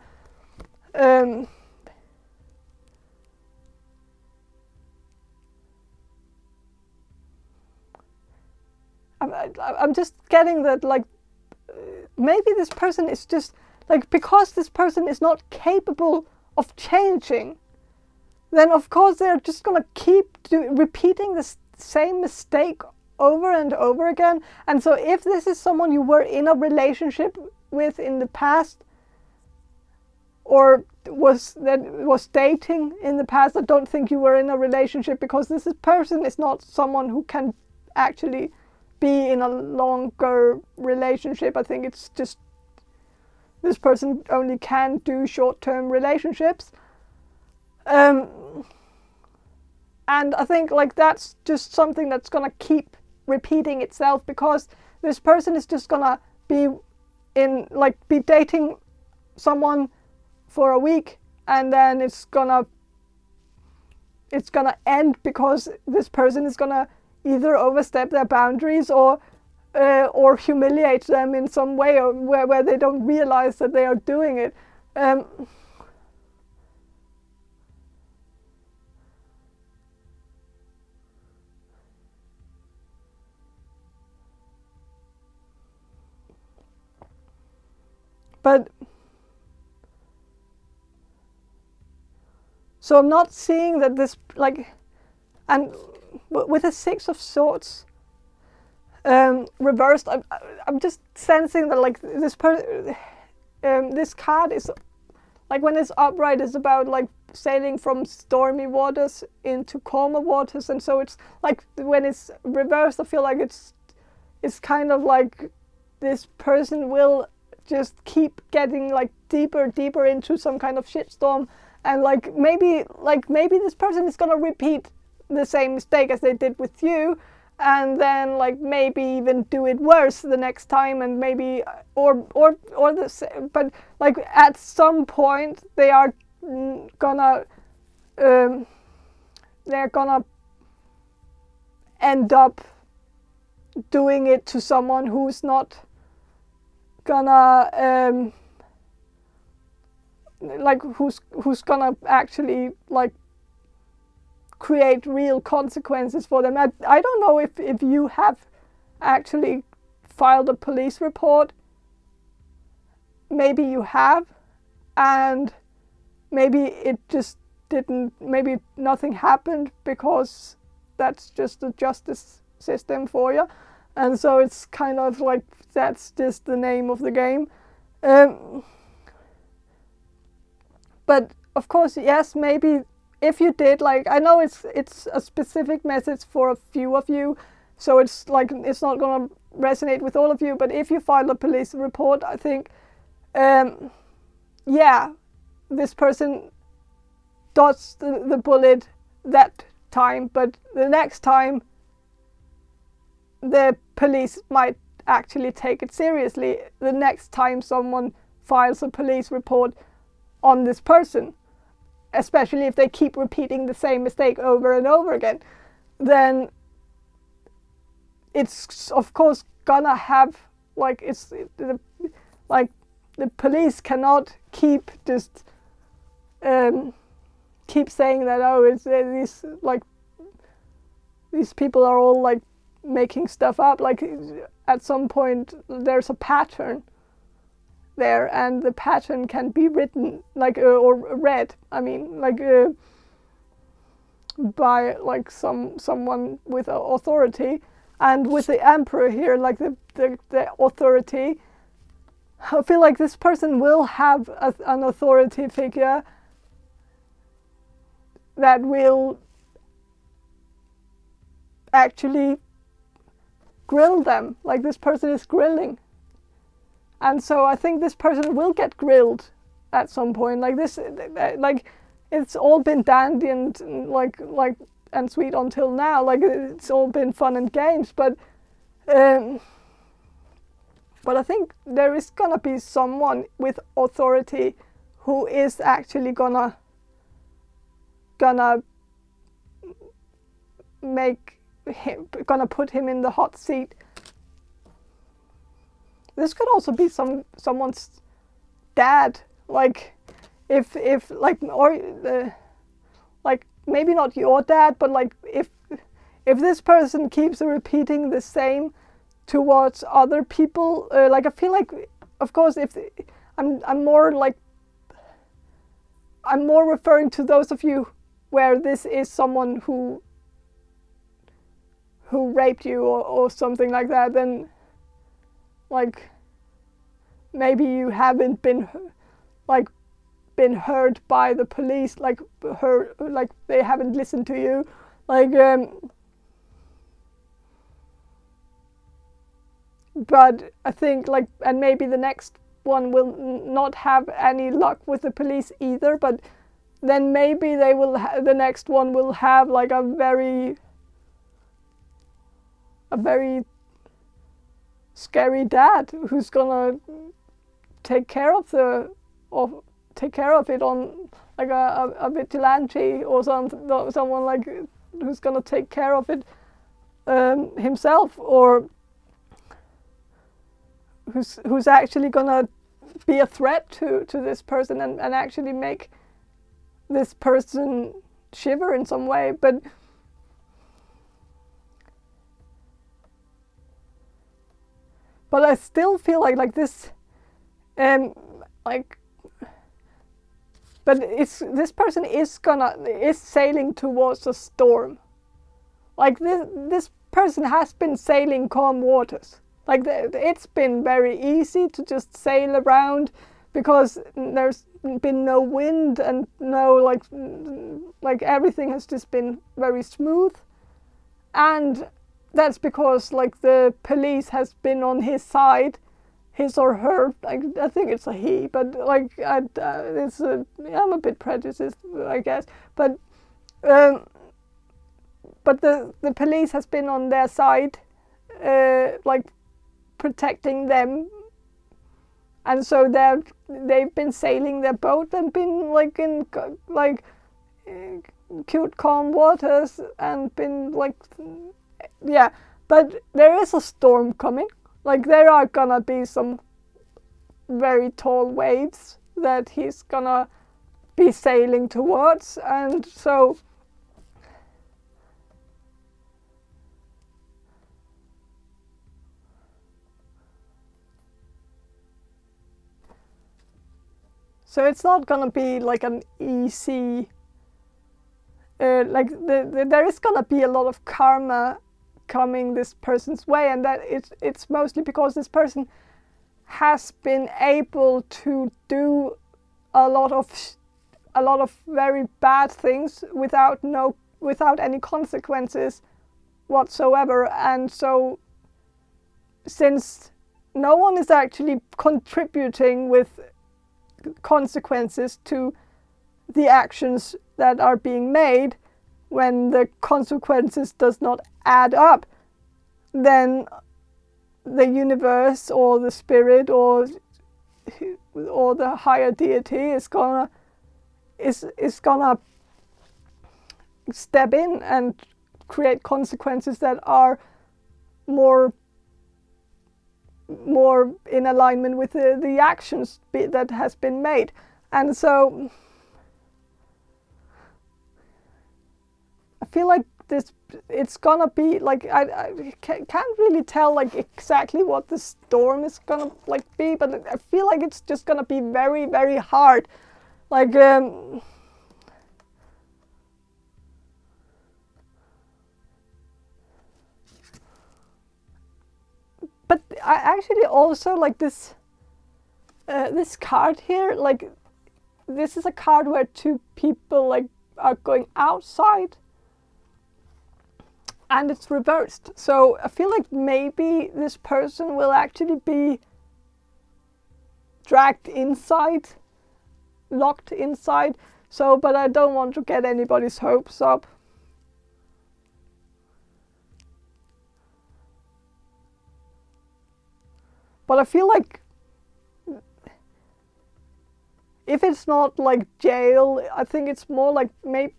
I'm just getting that, like, maybe this person is just like, because this person is not capable of changing, then of course they're just gonna keep repeating the same mistake over and over again. And so if this is someone you were in a relationship with in the past, or was dating in the past, I don't think you were in a relationship, because this person is not someone who can actually be in a longer relationship. I think it's just this person only can do short-term relationships. And I think like that's just something that's gonna keep repeating itself, because this person is just gonna be dating someone for a week, and then it's gonna end, because this person is gonna either overstep their boundaries or humiliate them in some way, or where they don't realize that they are doing it. But so I'm not seeing that this, like, and with a Six of Swords, reversed. I'm just sensing that like this card is like when it's upright, it's about like sailing from stormy waters into calmer waters, and so it's like when it's reversed, I feel like it's kind of like this person will just keep getting like deeper into some kind of shitstorm, and like maybe this person is gonna repeat the same mistake as they did with you, and then like maybe even do it worse the next time, and maybe but like at some point they are gonna they're gonna end up doing it to someone who's not gonna like who's gonna actually like create real consequences for them. I don't know if you have actually filed a police report. Maybe you have, and maybe it just didn't, maybe nothing happened because that's just the justice system for you. And so it's kind of like that's just the name of the game. But of course, yes, maybe if you did, like, I know it's a specific message for a few of you, so it's like it's not gonna resonate with all of you. But if you file a police report, I think, yeah, this person dodged the bullet that time, but the next time the police might actually take it seriously. The next time someone files a police report on this person, especially if they keep repeating the same mistake over and over again, then it's of course gonna have like like the police cannot keep just keep saying that, oh, it's these like these people are all like making stuff up. Like at some point there's a pattern there, and the pattern can be written like or read, I mean, like by like someone with authority. And with the Emperor here, like the authority, I feel like this person will have an authority figure that will actually grill them, like this person is grilling. And so I think this person will get grilled at some point. Like this, like it's all been dandy and like and sweet until now. Like it's all been fun and games, but I think there is gonna be someone with authority who is actually gonna put him in the hot seat. This could also be someone's dad, like if like, or like maybe not your dad, but like if this person keeps repeating the same towards other people, like I feel like, of course, if I'm more referring to those of you where this is someone who raped you or something like that, then like maybe you haven't been heard by the police, like they haven't listened to you, like but I think like, and maybe the next one will not have any luck with the police either, but then maybe they will the next one will have like a very scary dad who's gonna take care of it on like a vigilante or someone like who's gonna take care of it himself, or who's actually gonna be a threat to this person and actually make this person shiver in some way. But I still feel like this like, but this person is sailing towards a storm. Like this person has been sailing calm waters. Like it's been very easy to just sail around because there's been no wind and no like everything has just been very smooth. And that's because like the police has been on his side, his or her. Like I think it's a he, but like I'm a bit prejudiced, I guess. But the police has been on their side, like protecting them, and so they've been sailing their boat and been like in like cute calm waters and been like yeah. But there is a storm coming. Like there are gonna be some very tall waves that he's gonna be sailing towards, and so it's not gonna be like an easy there is gonna be a lot of karma coming this person's way, and that it's mostly because this person has been able to do a lot of very bad things without any consequences whatsoever. And so since no one is actually contributing with consequences to the actions that are being made, when the consequences does not add up, then the universe or the spirit or the higher deity is gonna step in and create consequences that are more in alignment with the actions that has been made. And so I feel like it's gonna be like I can't really tell like exactly what the storm is gonna like be, but I feel like it's just gonna be very, very hard. Like but I actually also like this this card here. Like this is a card where two people like are going outside, and it's reversed. So I feel like maybe this person will actually be dragged inside, locked inside. So, but I don't want to get anybody's hopes up. But I feel like if it's not like jail, I think it's more like maybe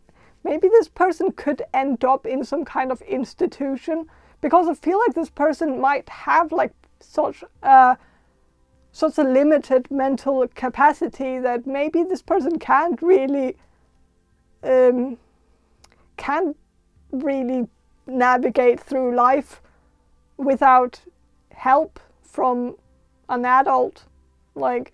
this person could end up in some kind of institution, because I feel like this person might have like such a limited mental capacity that maybe this person can't really navigate through life without help from an adult. Like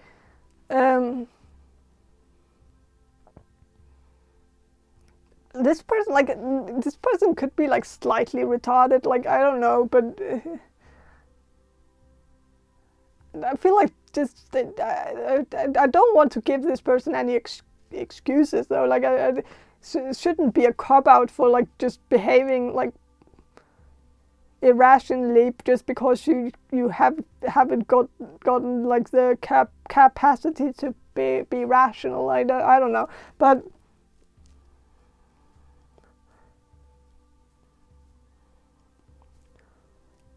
this person could be like slightly retarded, like I don't know, but I feel like just I don't want to give this person any excuses though. Like it shouldn't be a cop out for like just behaving like irrationally just because you haven't gotten like the capacity to be rational. I don't know, but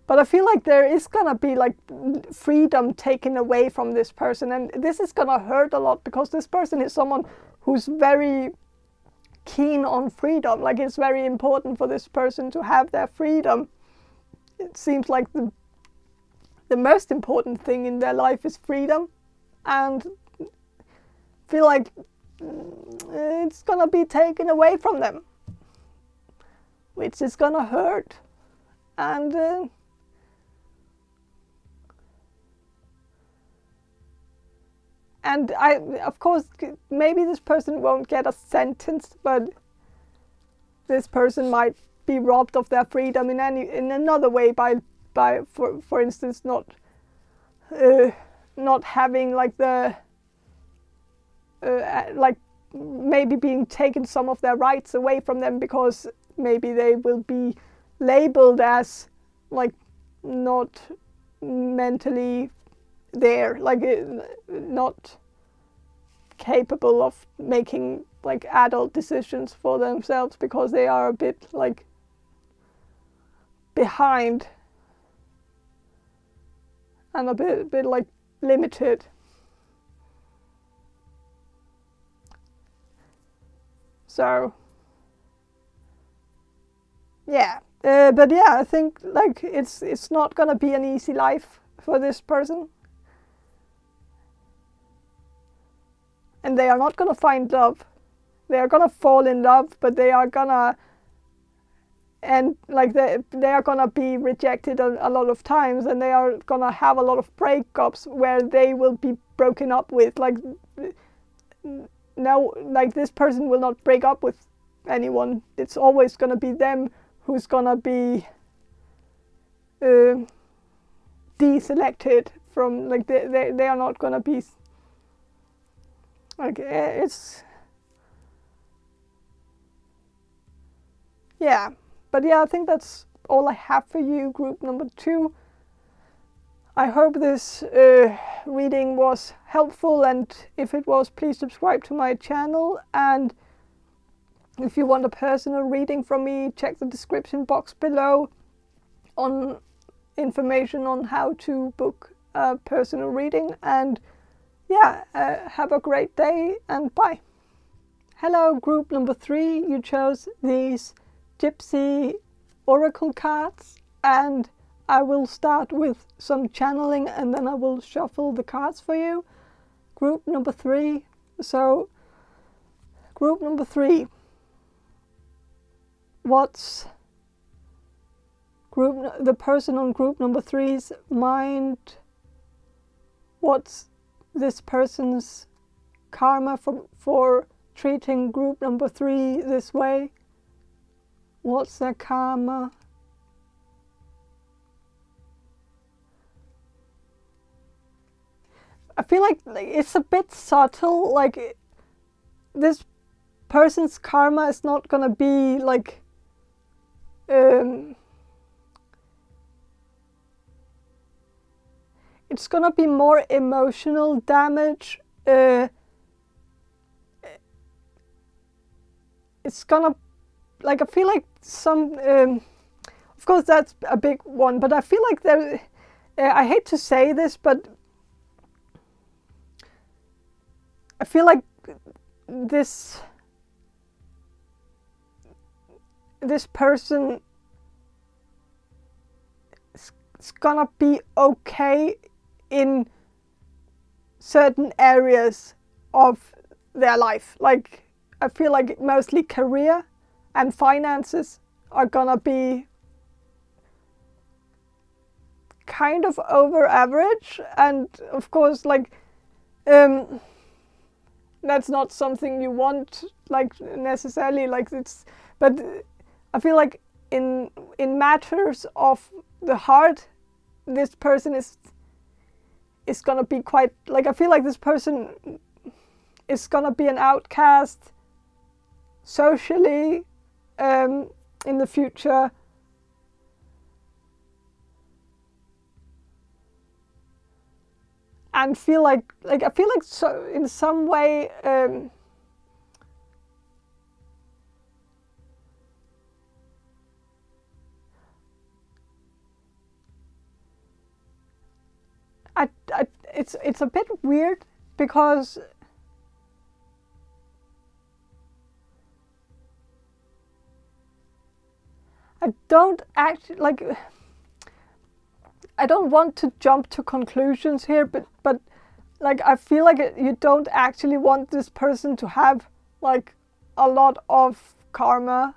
I feel like there is gonna be like freedom taken away from this person, and this is gonna hurt a lot because this person is someone who's very keen on freedom. Like it's very important for this person to have their freedom. It seems like the most important thing in their life is freedom, and I feel like it's gonna be taken away from them, which is gonna hurt. And of course, maybe this person won't get a sentence, but this person might be robbed of their freedom in another way by for instance not having like the like maybe being taken some of their rights away from them, because maybe they will be labeled as like not mentally there, like not capable of making like adult decisions for themselves, because they are a bit like behind and a bit like limited. So yeah, but yeah, I think like it's not gonna be an easy life for this person, and they are not gonna find love. They are gonna fall in love, but they are gonna, and like they are gonna be rejected a lot of times, and they are gonna have a lot of breakups where they will be broken up with. Like now, like this person will not break up with anyone. It's always gonna be them who's gonna be deselected from, like they are not gonna be like it's yeah. But yeah, I think that's all I have for you, group number 2. I hope this reading was helpful, and if it was, please subscribe to my channel. And if you want a personal reading from me, check the description box below on information on how to book a personal reading. And yeah, have a great day, and bye. Hello, group number 3. You chose these Gypsy oracle cards, and I will start with some channeling, and then I will shuffle the cards for you. Group number 3. So, group number 3. What's the person on group number 3's mind? What's this person's karma for treating group number 3 this way? What's their karma? I feel like it's a bit subtle. Like this person's karma is not gonna be like it's gonna be more emotional damage. It's gonna, like, I feel like some of course that's a big one, but I feel like there I hate to say this, but I feel like this person is gonna be okay in certain areas of their life. Like I feel like mostly career and finances are gonna be kind of over average, and of course like that's not something you want, like necessarily, like it's, but I feel like in matters of the heart, this person is gonna be quite, like I feel like this person is gonna be an outcast socially in the future. And feel like I feel like so in some way it's a bit weird, because I don't actually like. I don't want to jump to conclusions here, but like I feel like you don't actually want this person to have like a lot of karma.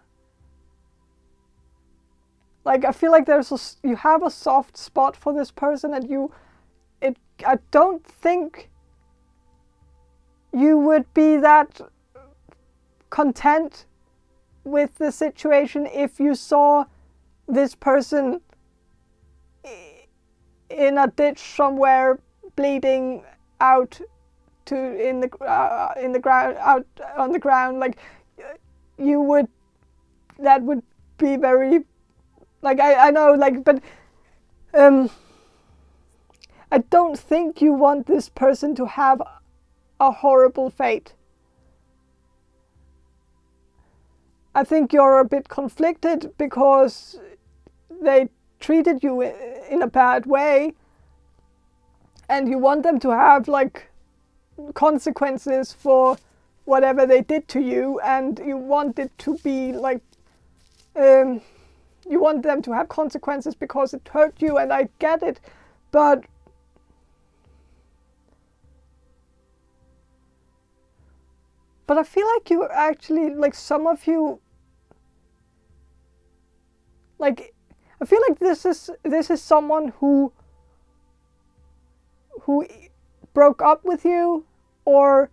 Like I feel like you have a soft spot for this person, and I don't think you would be that content with the situation if you saw this person in a ditch somewhere, bleeding out in the ground, out on the ground. Like, that would be very, like, I know, like, but I don't think you want this person to have a horrible fate. I think you're a bit conflicted because they treated you in a bad way, and you want them to have, like, consequences for whatever they did to you, and you want it to be like, you want them to have consequences because it hurt you, and I get it, but I feel like you actually, like, some of you, like, I feel like this is someone who broke up with you, or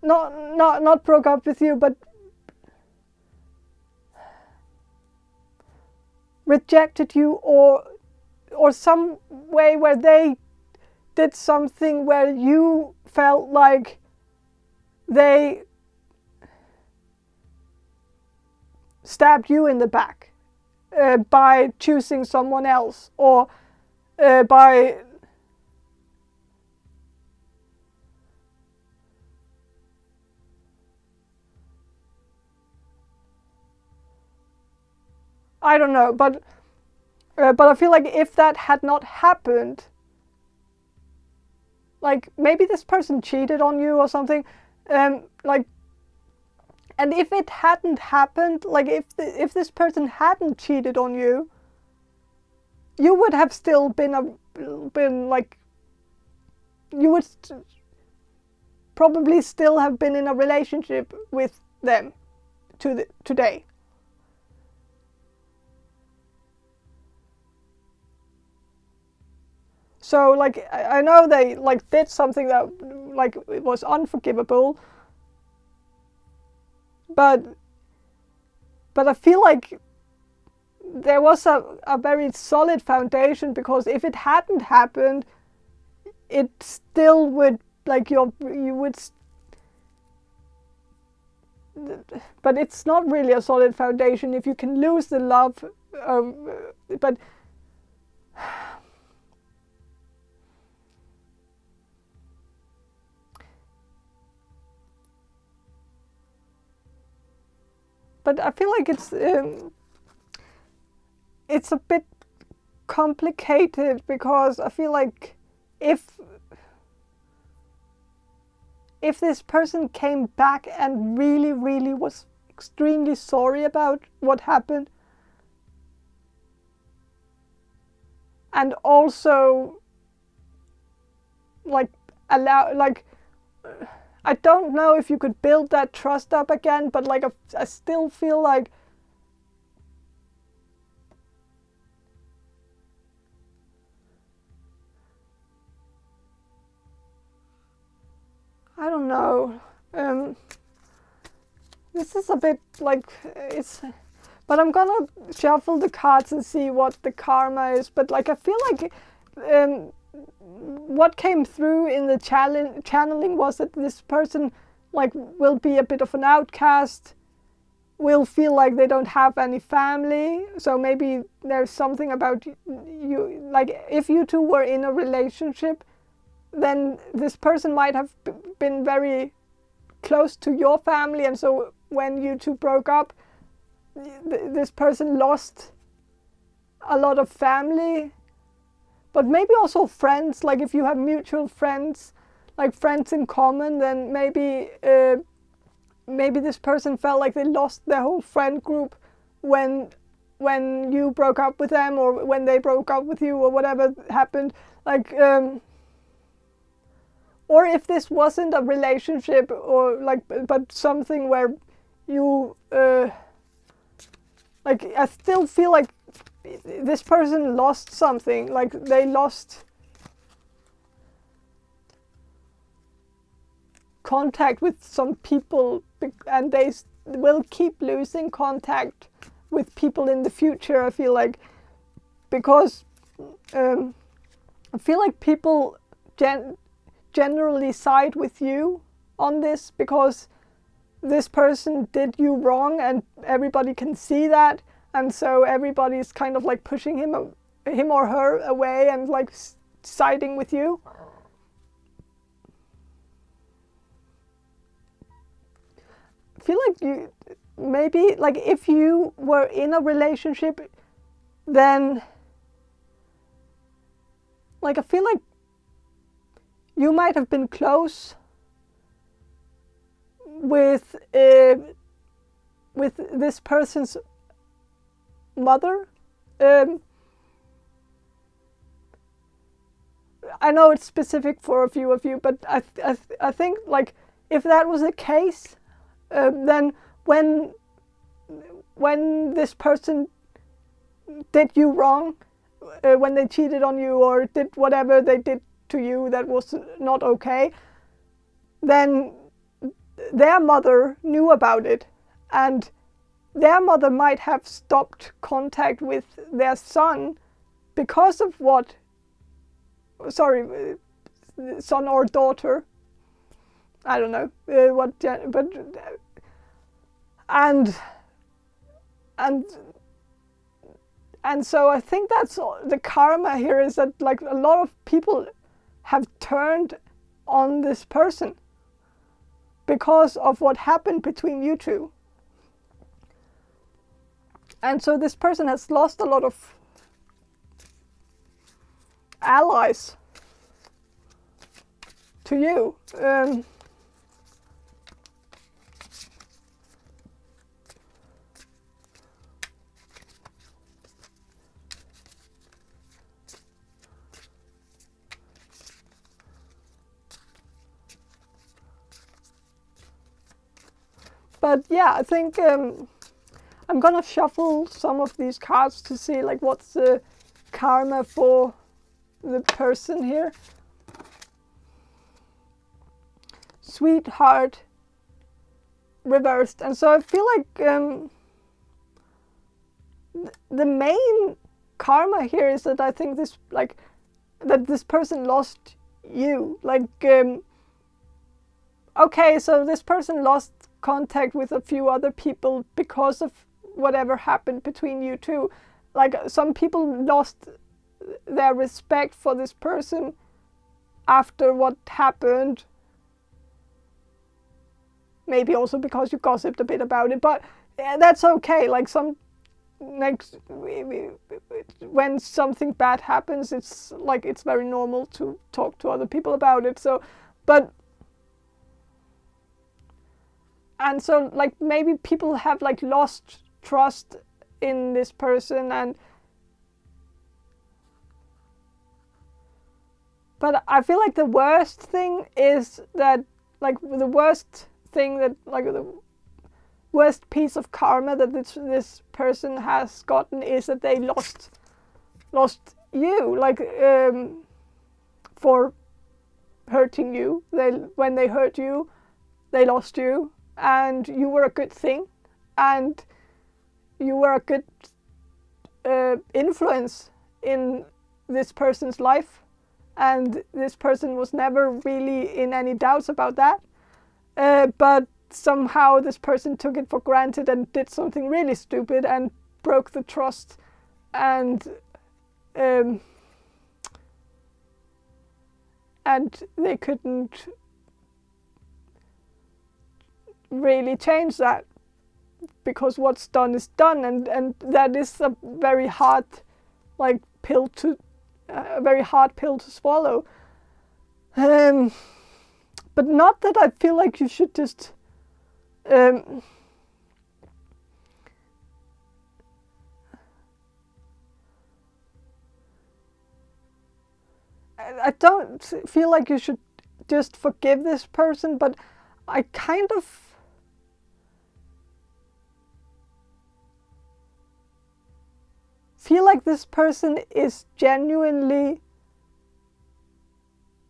not broke up with you, but rejected you, or some way where they did something where you felt like they stabbed you in the back by choosing someone else, or by I don't know, but I feel like if that had not happened, like, maybe this person cheated on you or something, like, and if it hadn't happened, like, if this person hadn't cheated on you, you would have still been like, you would probably still have been in a relationship with them today. So, like, I know they, like, did something that, like, it was unforgivable, but I feel like there was a very solid foundation, because if it hadn't happened, it still would, like, you would, but it's not really a solid foundation if you can lose the love, but I feel like it's a bit complicated, because I feel like if this person came back and really, really was extremely sorry about what happened, and also, like, I don't know if you could build that trust up again, but, like, I still feel like I don't know. This is a bit like but I'm gonna shuffle the cards and see what the karma is. But, like, I feel like what came through in the channeling was that this person, like, will be a bit of an outcast, will feel like they don't have any family. So maybe there's something about you, like, if you two were in a relationship, then this person might have been very close to your family, and so when you two broke up, this person lost a lot of family, but maybe also friends. Like, if you have mutual friends, like friends in common, then maybe this person felt like they lost their whole friend group when you broke up with them, or when they broke up with you, or whatever happened. Like, or if this wasn't a relationship, or, like, but something where you like, I still feel like this person lost something. Like, they lost contact with some people, and they will keep losing contact with people in the future, I feel like, because I feel like people generally side with you on this, because this person did you wrong and everybody can see that, and so everybody's kind of like pushing him or her away and like siding with you. I feel like you maybe, like, if you were in a relationship, then like I feel like you might have been close with this person's mother. I know it's specific for a few of you, but I think like if that was the case, then when this person did you wrong, when they cheated on you or did whatever they did to you that was not okay, then their mother knew about it, and their mother might have stopped contact with their son because of what, son or daughter, I don't know but and so I think that's the karma here, is that like a lot of people have turned on this person because of what happened between you two. And so this person has lost a lot of allies to you. But yeah, I think I'm gonna shuffle some of these cards to see like what's the karma for the person here. Sweetheart reversed, and so I feel like the main karma here is that I think this that this person lost you. Okay, so this person lost contact with a few other people because of whatever happened between you two. Like some people lost their respect for this person after what happened. Maybe also because you gossiped a bit about it, but that's okay. Like when something bad happens, it's very normal to talk to other people about it. So, and so like maybe people have like lost trust in this person, but I feel like the worst thing is that the worst piece of karma that this person has gotten is that they lost you, for hurting you. When they hurt you, they lost you, and you were a good thing, and you were a good influence in this person's life, and this person was never really in any doubts about that. But somehow this person took it for granted and did something really stupid and broke the trust, and they couldn't really change that, because what's done is done, and that is a very hard pill to swallow. But not that I feel like you should just I don't feel like you should just forgive this person, but I kind of feel like this person is genuinely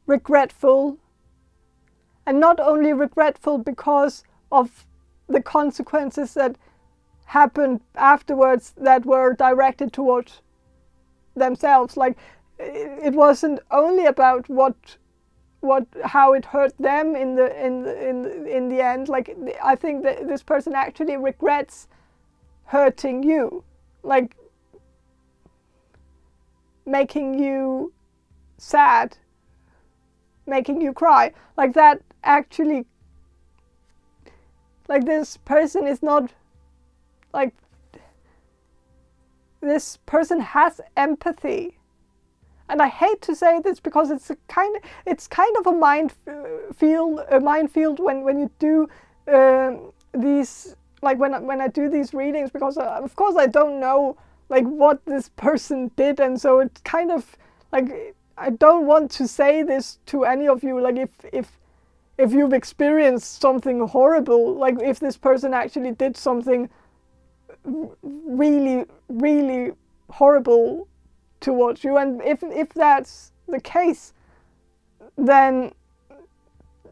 regretful And not only regretful because of the consequences that happened afterwards that were directed towards themselves. Like, it wasn't only about how it hurt them in the end. Like, I think that this person actually regrets hurting you, like making you sad, making you cry. Like, that actually, like, this person is not, like, this person has empathy. And I hate to say this because it's kind of a minefield when you do these, like, when I do these readings, because of course I don't know like what this person did, and so it's kind of like, I don't want to say this to any of you, like, if you've experienced something horrible, like if this person actually did something really, really horrible towards you, and if that's the case, then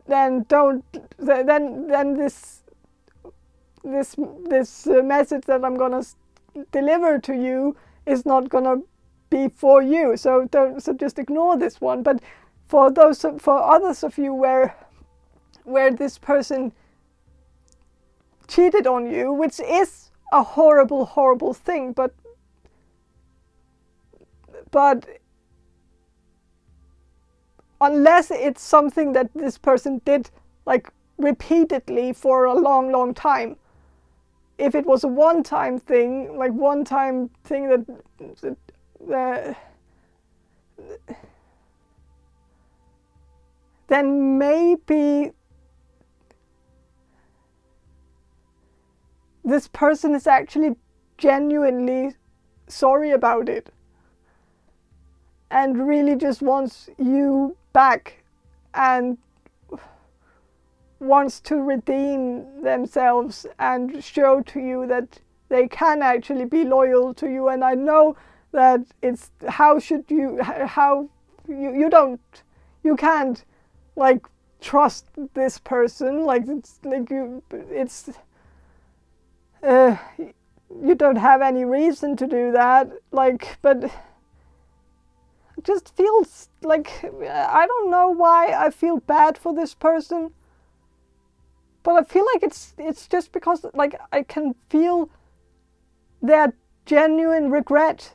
this message that I'm gonna deliver to you is not gonna be for you. So just ignore this one. But for others of you where this person cheated on you, which is a horrible, horrible thing, but unless it's something that this person did like repeatedly for a long, long time. If it was a one-time thing, then maybe this person is actually genuinely sorry about it and really just wants you back and wants to redeem themselves and show to you that they can actually be loyal to you. And I know that it's you can't like trust this person, like you don't have any reason to do that, like, but it just feels like, I don't know why I feel bad for this person, but I feel like it's just because, like, I can feel their genuine regret.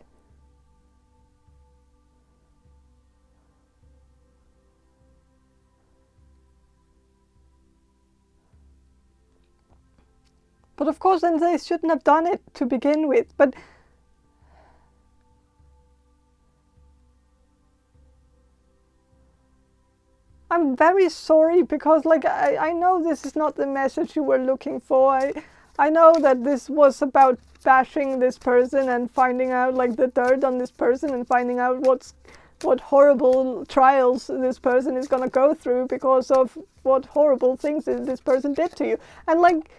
But of course, then they shouldn't have done it to begin with. But I'm very sorry, because like I know this is not the message you were looking for. I know that this was about bashing this person and finding out like the dirt on this person and finding out what horrible trials this person is gonna go through because of what horrible things this person did to you. And like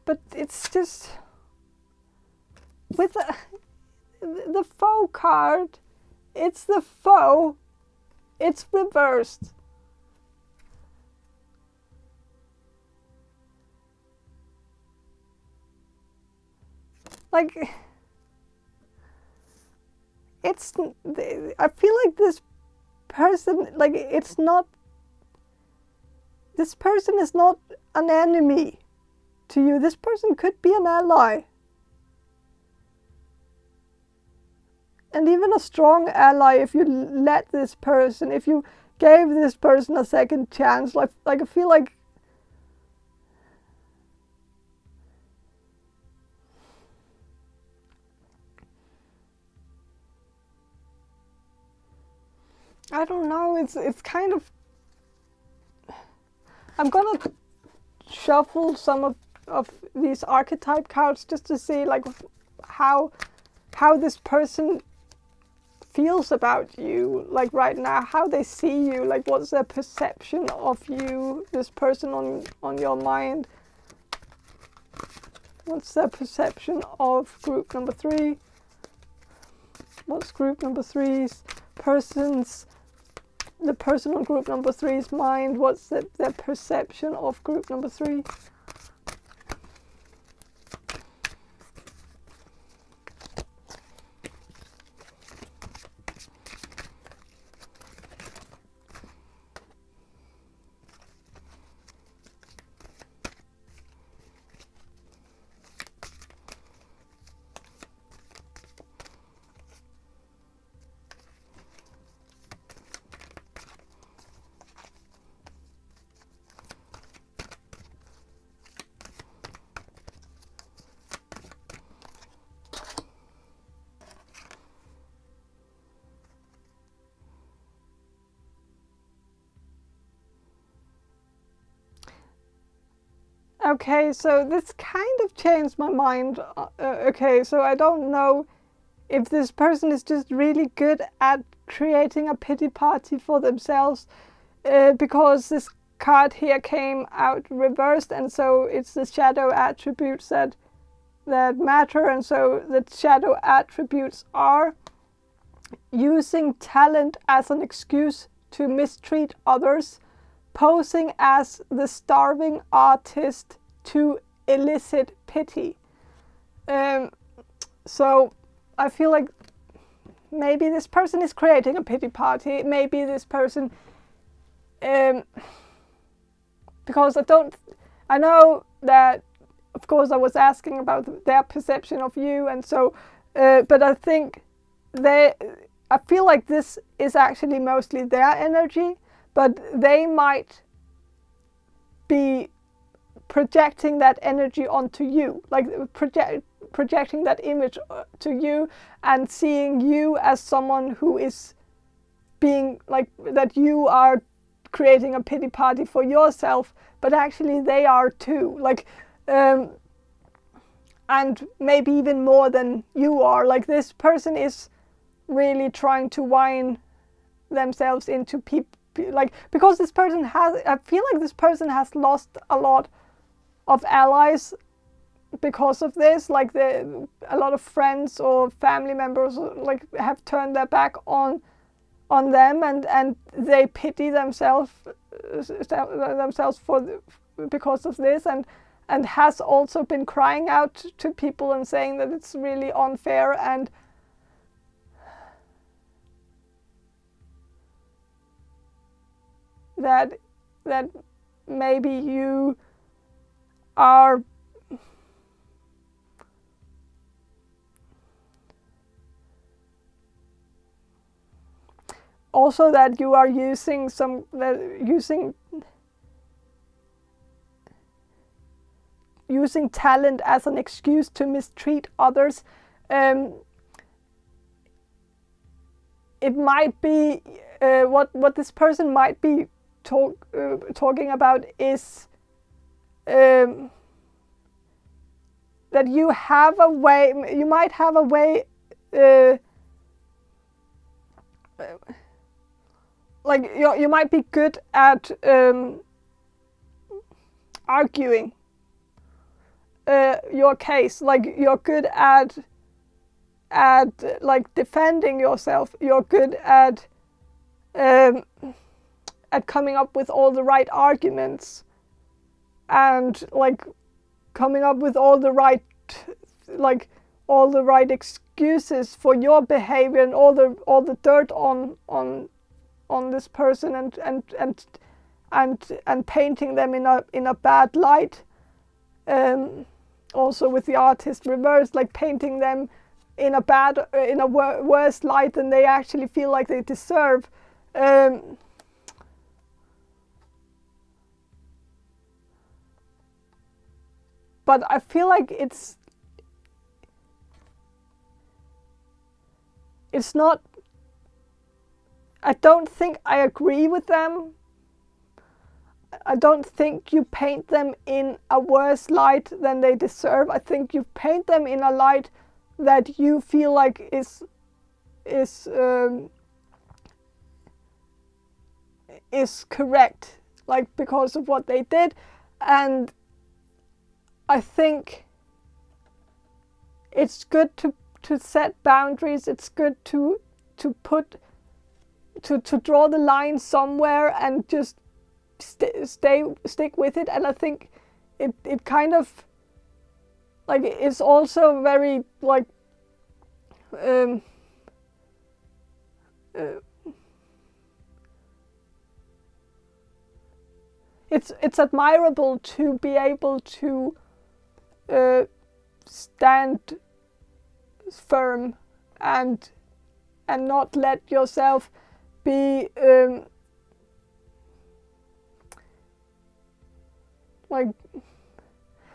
but it's just with the foe card, it's the foe, it's reversed. Like, it's, I feel like this person, like, it's not, this person is not an enemy to you. This person could be an ally. And even a strong ally, if you let this person, if you gave this person a second chance, like I feel like I don't know, it's kind of, I'm gonna shuffle some of these archetype cards just to see like how this person feels about you, like right now, how they see you, like what's their perception of you, this person on your mind. What's their perception of group number 3? What's group number three's the personal group number three's mind? What's their perception of group number three? Okay, so this kind of changed my mind. Okay, so I don't know if this person is just really good at creating a pity party for themselves, because this card here came out reversed, and so it's the shadow attributes that matter, and so the shadow attributes are using talent as an excuse to mistreat others, posing as the starving artist to elicit pity. So I feel like maybe this person is creating a pity party. Maybe this person, because I know that, of course, I was asking about their perception of you, and so, but I think I feel like this is actually mostly their energy, but they might be projecting that energy onto you, like projecting that image to you and seeing you as someone who is being like that, you are creating a pity party for yourself, but actually they are too, like, and maybe even more than you are. Like, this person is really trying to whine themselves into people, like, because this person I feel like this person has lost a lot of allies because of this. Like, a lot of friends or family members like have turned their back on them, and they pity themselves because of this, and has also been crying out to people and saying that it's really unfair, and that maybe you are also that you are using talent as an excuse to mistreat others. It might be what this person might be talking about is that you might have a way, like you might be good at arguing your case, like you're good at like defending yourself, you're good at coming up with all the right arguments, and like coming up with all the right excuses for your behavior, and all the dirt on this person, and painting them in a bad light. Also with the artist reversed, like painting them in a worse light than they actually feel like they deserve. But I feel like it's not, I don't think I agree with them. I don't think you paint them in a worse light than they deserve. I think you paint them in a light that you feel like is correct, like because of what they did. And I think it's good to set boundaries. It's good to draw the line somewhere and just stick with it. And I think it kind of like it's also very like it's admirable to be able to stand firm and not let yourself be like,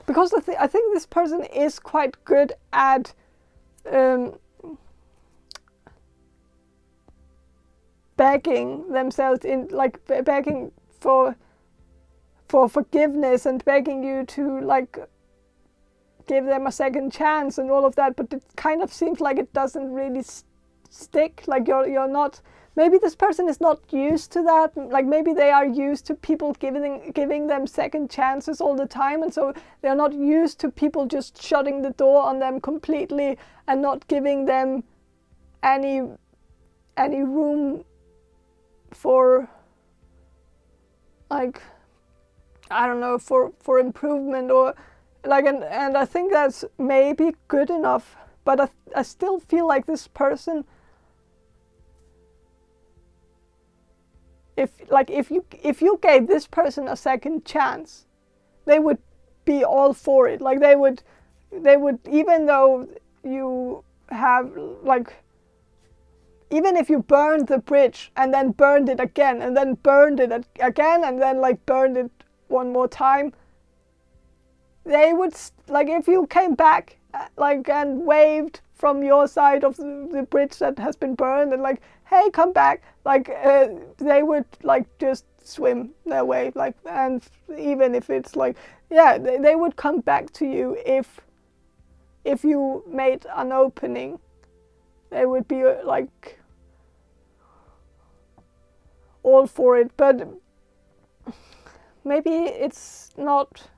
because I think this person is quite good at begging themselves in, like begging for forgiveness and begging you to like give them a second chance and all of that, but it kind of seems like it doesn't really stick. Like you're not, maybe this person is not used to that. Like maybe they are used to people giving them second chances all the time, and so they're not used to people just shutting the door on them completely and not giving them any room for, like, I don't know, for improvement or like, and I think that's maybe good enough, but I still feel like this person, if you gave this person a second chance, they would be all for it. Like they would, even though you have like, even if you burned the bridge and then burned it again and then burned it again and then like burned it one more time, they would, like, if you came back like and waved from your side of the bridge that has been burned and like, hey, come back, like they would like just swim their way, like, and even if it's like, yeah, they would come back to you if you made an opening. They would be like all for it, but maybe it's not,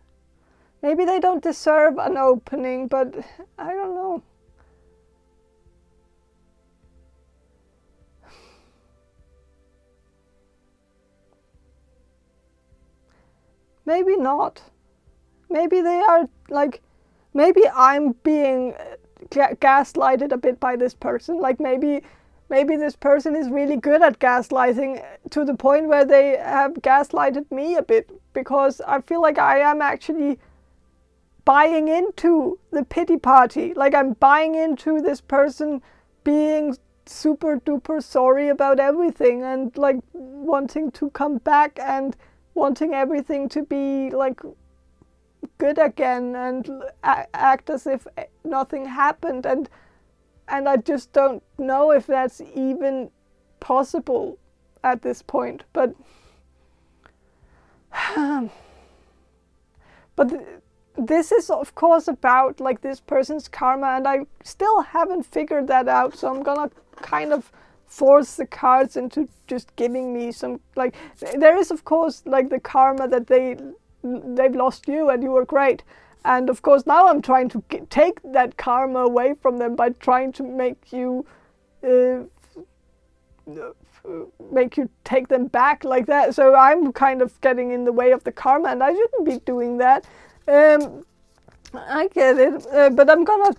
maybe they don't deserve an opening, but I don't know. Maybe not. Maybe they are like, maybe I'm being gaslighted a bit by this person. Like maybe this person is really good at gaslighting to the point where they have gaslighted me a bit, because I feel like I am actually buying into the pity party. Like I'm buying into this person being super duper sorry about everything and like wanting to come back and wanting everything to be like good again and act as if nothing happened, and I just don't know if that's even possible at this point. But this is of course about like this person's karma, and I still haven't figured that out, so I'm gonna kind of force the cards into just giving me some, like, there is of course like the karma that they've lost you and you were great, and of course now I'm trying to take that karma away from them by trying to make you take them back like that. So I'm kind of getting in the way of the karma, and I shouldn't be doing that. I get it, but I'm gonna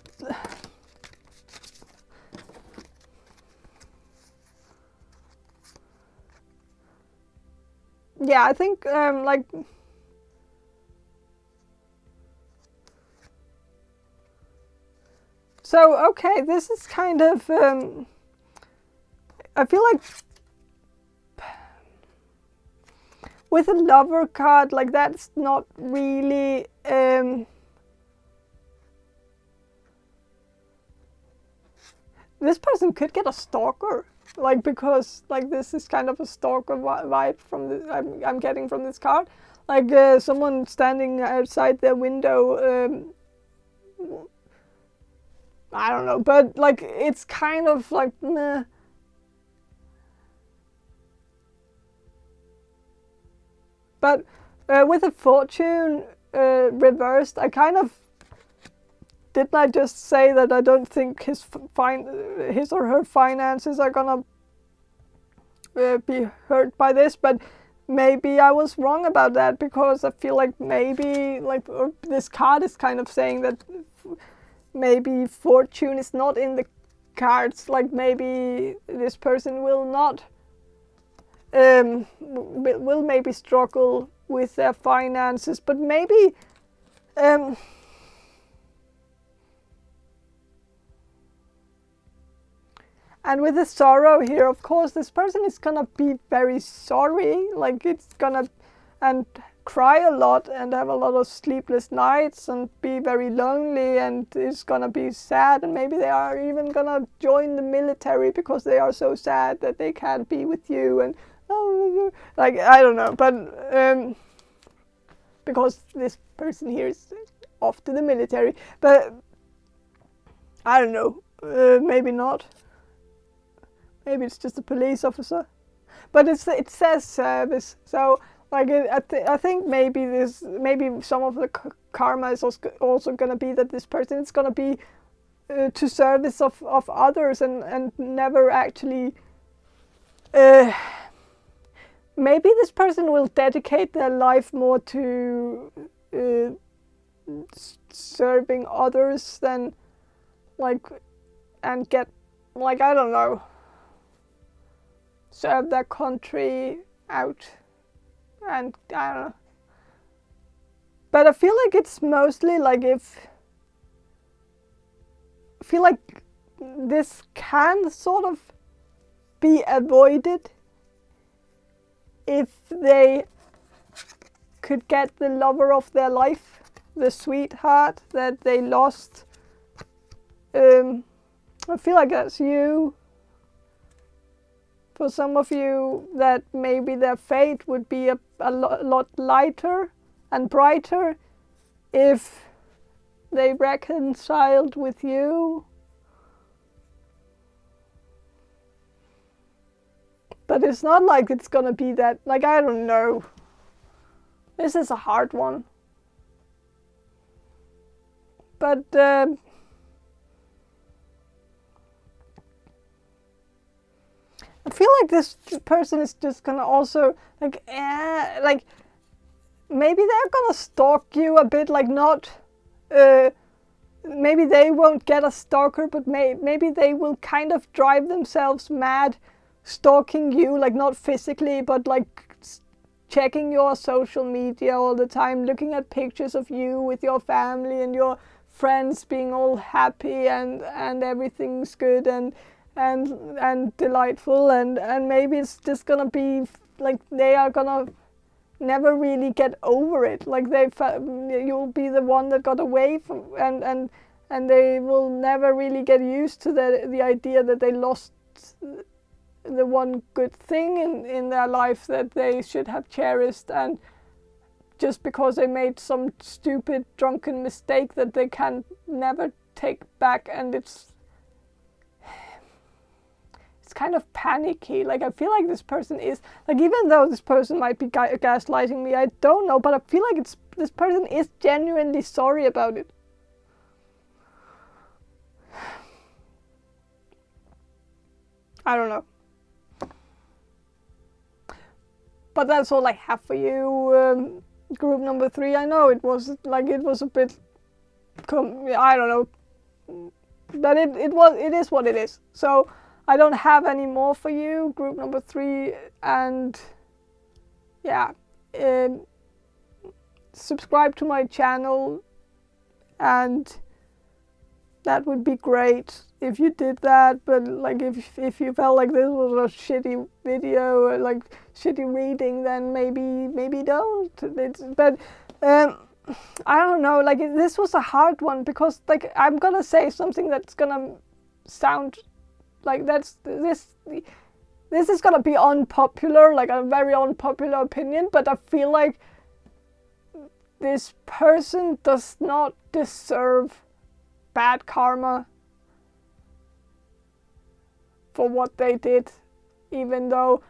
yeah, I think like so okay, this is kind of I feel like with a lover card, like that's not really this person could get a stalker, like, because like this is kind of a stalker vibe from the I'm getting from this card, like someone standing outside their window. I don't know, but like it's kind of like meh. But with the fortune reversed, I kind of didn't I just say that I don't think his or her finances are gonna be hurt by this? But maybe I was wrong about that, because I feel like maybe this card is kind of saying that maybe fortune is not in the cards. Like maybe this person will not will maybe struggle with their finances, but maybe and with the sorrow here, of course, this person is gonna be very sorry, like it's gonna and cry a lot and have a lot of sleepless nights and be very lonely, and it's gonna be sad, and maybe they are even gonna join the military because they are so sad that they can't be with you, and like I don't know, but because this person here is off to the military, but I don't know, maybe not. Maybe it's just a police officer, but it says service. So like I think maybe some of the karma is also going to be that this person is going to be to service of others and never actually. Maybe this person will dedicate their life more to serving others than and get I don't know. Serve their country out, and I don't know. But I feel like it's mostly I feel like this can sort of be avoided if they could get the lover of their life, the sweetheart that they lost. I feel like that's you. For some of you, that maybe their fate would be a lot lighter and brighter if they reconciled with you. But it's not like it's gonna be that, I don't know. This is a hard one. But I feel like this person is just gonna also maybe they're gonna stalk you a bit, not maybe they won't get a stalker, but maybe they will kind of drive themselves mad stalking you, not physically, but checking your social media all the time, looking at pictures of you with your family and your friends being all happy and everything's good and delightful, and maybe it's just gonna be they are gonna never really get over it. You'll be the one that got away from, and they will never really get used to the idea that they lost the one good thing in their life that they should have cherished, and just because they made some stupid drunken mistake that they can never take back, and it's kind of panicky. I feel like this person is even though this person might be gaslighting me, I don't know, but I feel like this person is genuinely sorry about it. I don't know. But that's all I have for you, group number 3. I know it was a bit, I don't know, but it is what it is. So I don't have any more for you, group number 3, and yeah, subscribe to my channel, and that would be great if you did that. But if you felt like this was a shitty video or shitty reading, then maybe don't. But I don't know. This was a hard one because I'm gonna say something that's gonna sound this is gonna be unpopular, a very unpopular opinion, but I feel like this person does not deserve bad karma for what they did, even though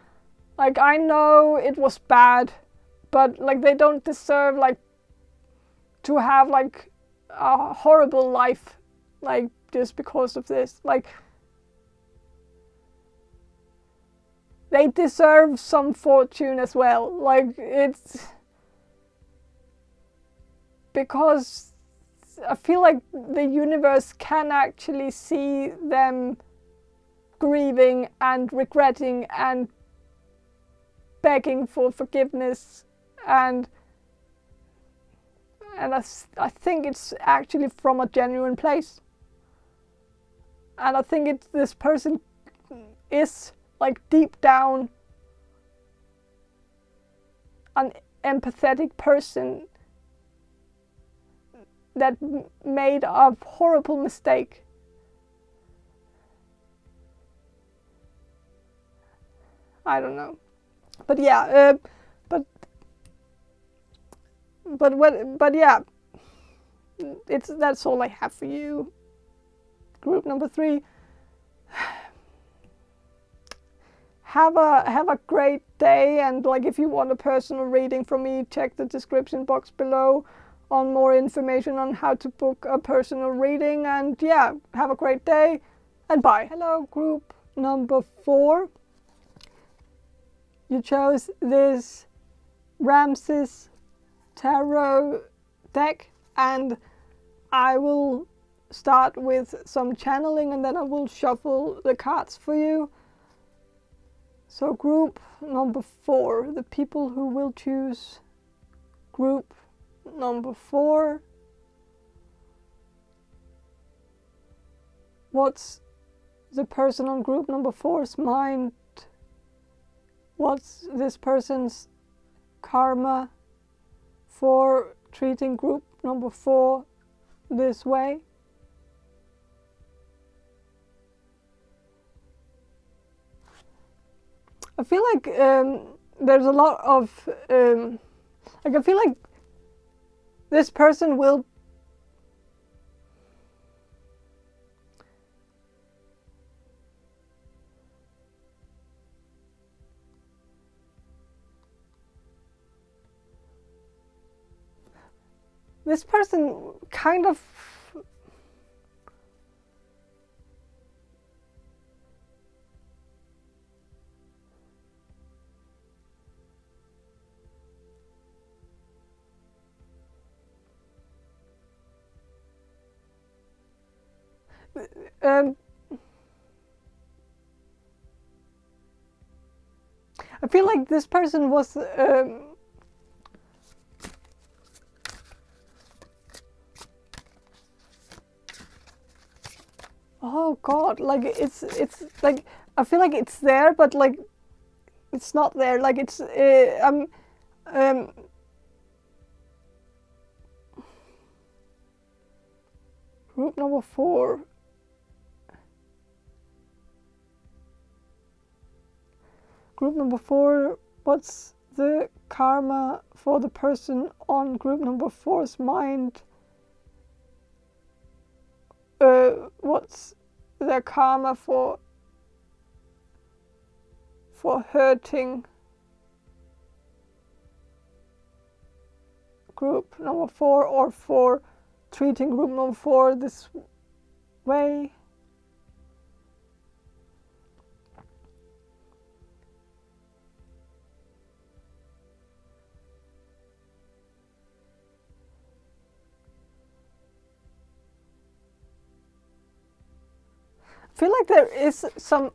I know it was bad, but they don't deserve to have a horrible life like just because of this. Like, they deserve some fortune as well. Like, it's because I feel like the universe can actually see them grieving and regretting and begging for forgiveness, and I think it's actually from a genuine place. And I think this person is, like, deep down an empathetic person that made a horrible mistake. I don't know, but yeah, but yeah, that's all I have for you. Group number 3. Have a great day, and like, if you want a personal reading from me, check the description box below on more information on how to book a personal reading. And yeah, have a great day, and bye. Hello, group number 4. You chose this Ramses Tarot deck, and I will start with some channeling, and then I will shuffle the cards for you. So group number 4, the people who will choose group number 4. What's the person on group number 4's mind? What's this person's karma for treating group number 4 this way? I feel like there's a lot of like, I feel like this person will kind of I feel like this person was oh god, like it's like, I feel like it's there, but like it's not there. Like, it's group number 4. Group number 4, what's the karma for the person on group number 4's mind? What's their karma for hurting group number 4, or for treating group number 4 this way? I feel like there is some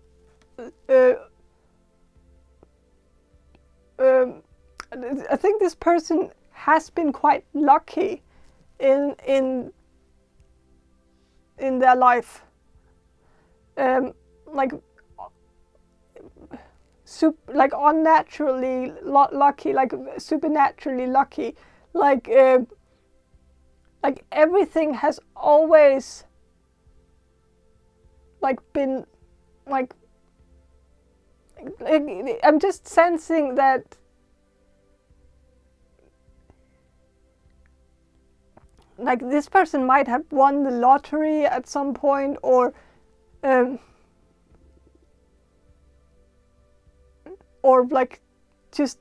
I think this person has been quite lucky in their life, like unnaturally lucky, like supernaturally lucky, like everything has always like been like I'm just sensing that like this person might have won the lottery at some point, or like just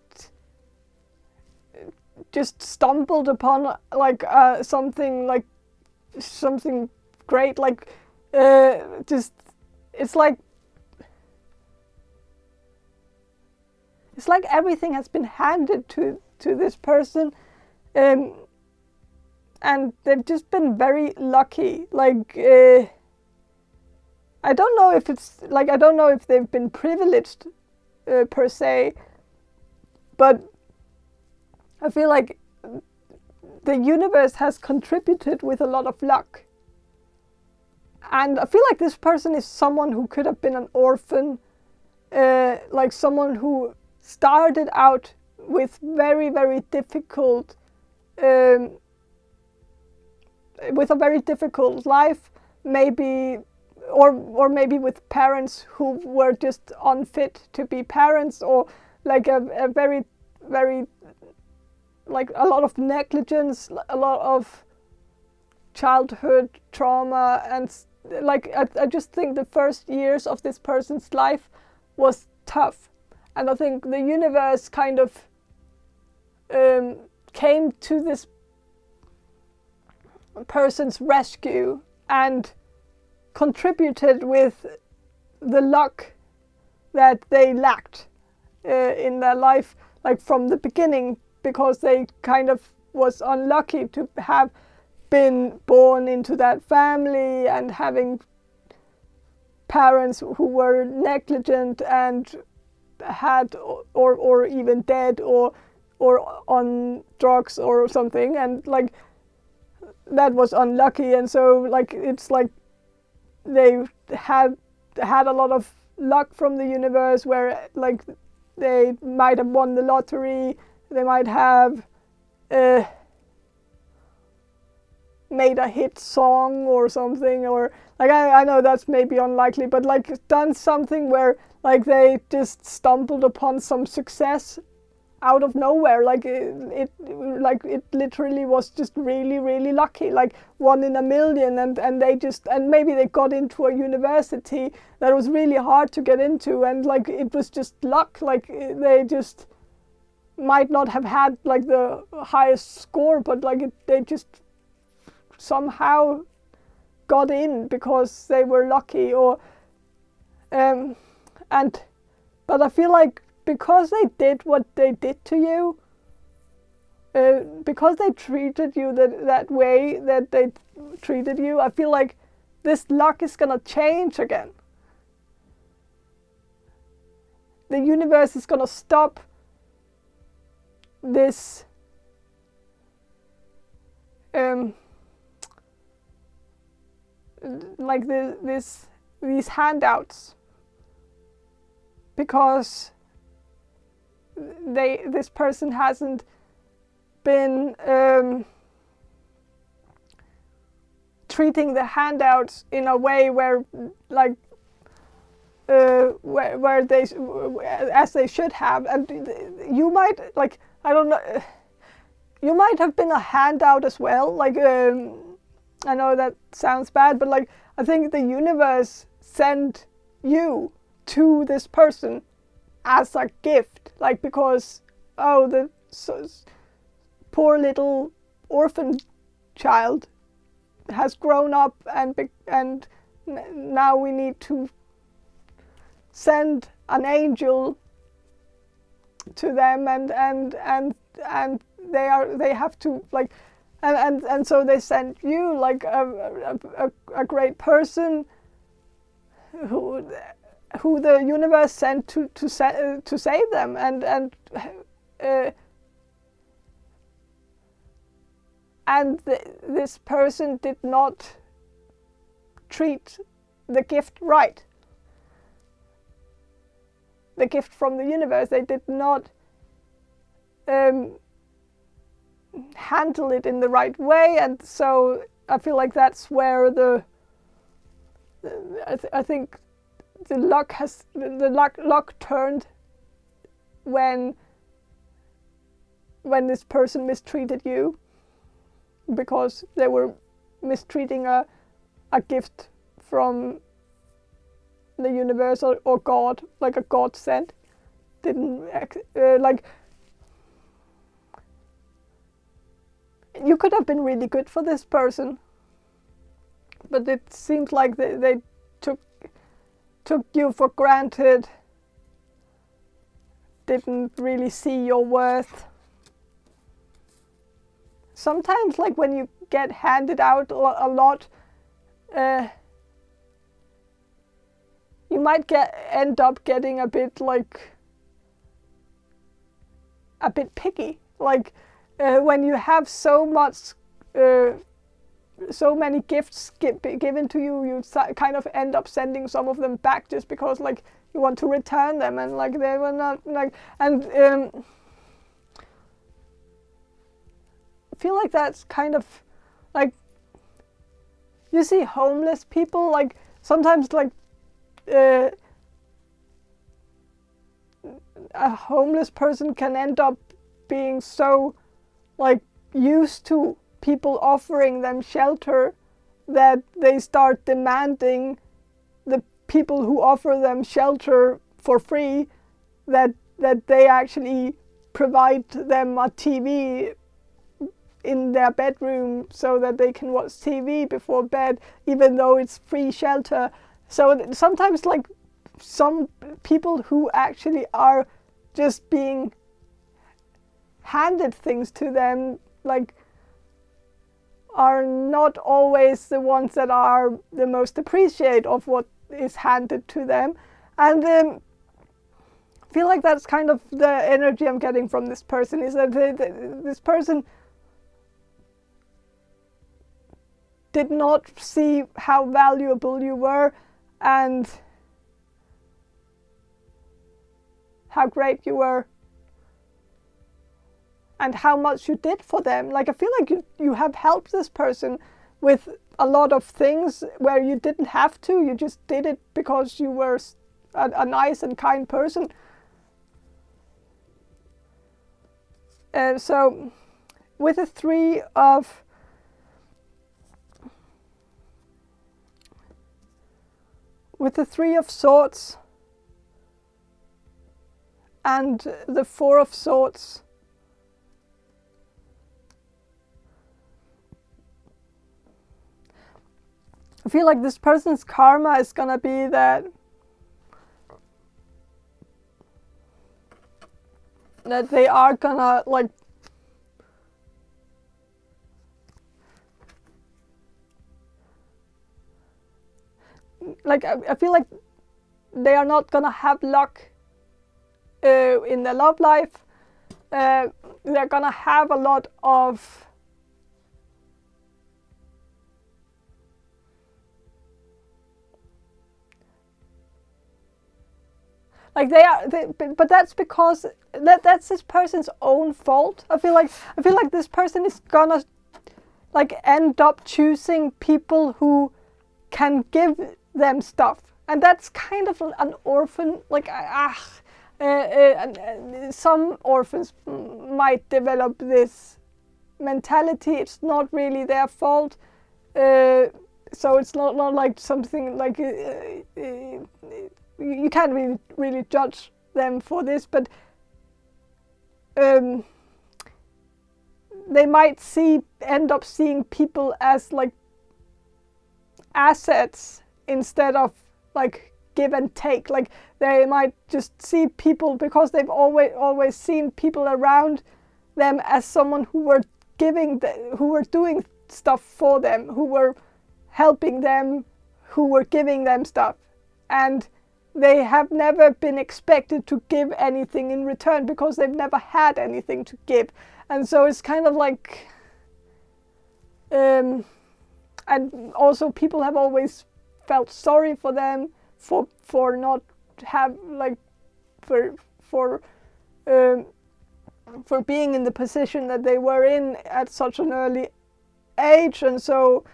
stumbled upon like something great. Like, just it's like everything has been handed to this person, and they've just been very lucky. Like, I don't know if it's like, I don't know if they've been privileged per se, but I feel like the universe has contributed with a lot of luck. And I feel like this person is someone who could have been an orphan, like someone who started out with very, very difficult, with a very difficult life, maybe, or maybe with parents who were just unfit to be parents, or like a very, very, like a lot of negligence, a lot of childhood trauma, and like I just think the first years of this person's life was tough, and I think the universe kind of came to this person's rescue and contributed with the luck that they lacked in their life, like from the beginning, because they kind of was unlucky to have been born into that family and having parents who were negligent and had or even dead or on drugs or something, and like that was unlucky. And so like it's like they had a lot of luck from the universe, where like they might have won the lottery, they might have made a hit song or something, or like I know that's maybe unlikely, but like done something where like they just stumbled upon some success out of nowhere. Like it literally was just really, really lucky, like 1 in a million, and they just, and maybe they got into a university that was really hard to get into, and like it was just luck. Like they just might not have had like the highest score, but like they just somehow got in because they were lucky, or but I feel like because they did what they did to you, because they treated you that way that they treated you, I feel like this luck is gonna change again. The universe is gonna stop this like these handouts, because this person hasn't been treating the handouts in a way where like where they, as they should have. And you might, like, I don't know, you might have been a handout as well. Like I know that sounds bad, but like I think the universe sent you to this person as a gift, like because the poor little orphan child has grown up, and now we need to send an angel to them, and they have to like, and so they sent you like a great person who the universe sent to save them, and this person did not treat the gift right. The gift from the universe, they did not handle it in the right way, and so I feel like that's where I think the luck turned when this person mistreated you, because they were mistreating a gift from the universe or God, like a God sent. Didn't like, you could have been really good for this person, but it seems like they took you for granted, didn't really see your worth. Sometimes, like when you get handed out a lot, you might end up getting a bit picky. Like when you have so many gifts given to you, you kind of end up sending some of them back just because like you want to return them, and like they were not like, and I feel like that's kind of like, you see homeless people, like sometimes like a homeless person can end up being so like used to people offering them shelter that they start demanding the people who offer them shelter for free that they actually provide them a TV in their bedroom so that they can watch TV before bed, even though it's free shelter. So sometimes like some people who actually are just being handed things to them, like, are not always the ones that are the most appreciative of what is handed to them. And I feel like that's kind of the energy I'm getting from this person, is that this person did not see how valuable you were and how great you were and how much you did for them. Like, I feel like you have helped this person with a lot of things where you didn't have to. You just did it because you were a nice and kind person. So with the Three of Swords and the Four of Swords, I feel like this person's karma is gonna be that they are gonna like I feel like they are not gonna have luck in their love life. They're gonna have a lot of like but that's because that's this person's own fault. I feel like this person is gonna like end up choosing people who can give them stuff, and that's kind of an orphan. Like some orphans might develop this mentality. It's not really their fault, so it's not like something like you can't really judge them for this, but they might end up seeing people as like assets instead of like give and take. Like they might just see people, because they've always seen people around them as someone who were who were doing stuff for them, who were helping them, who were giving them stuff, and they have never been expected to give anything in return because they've never had anything to give. And so it's kind of like and also people have always felt sorry for them for not have like for being in the position that they were in at such an early age. And so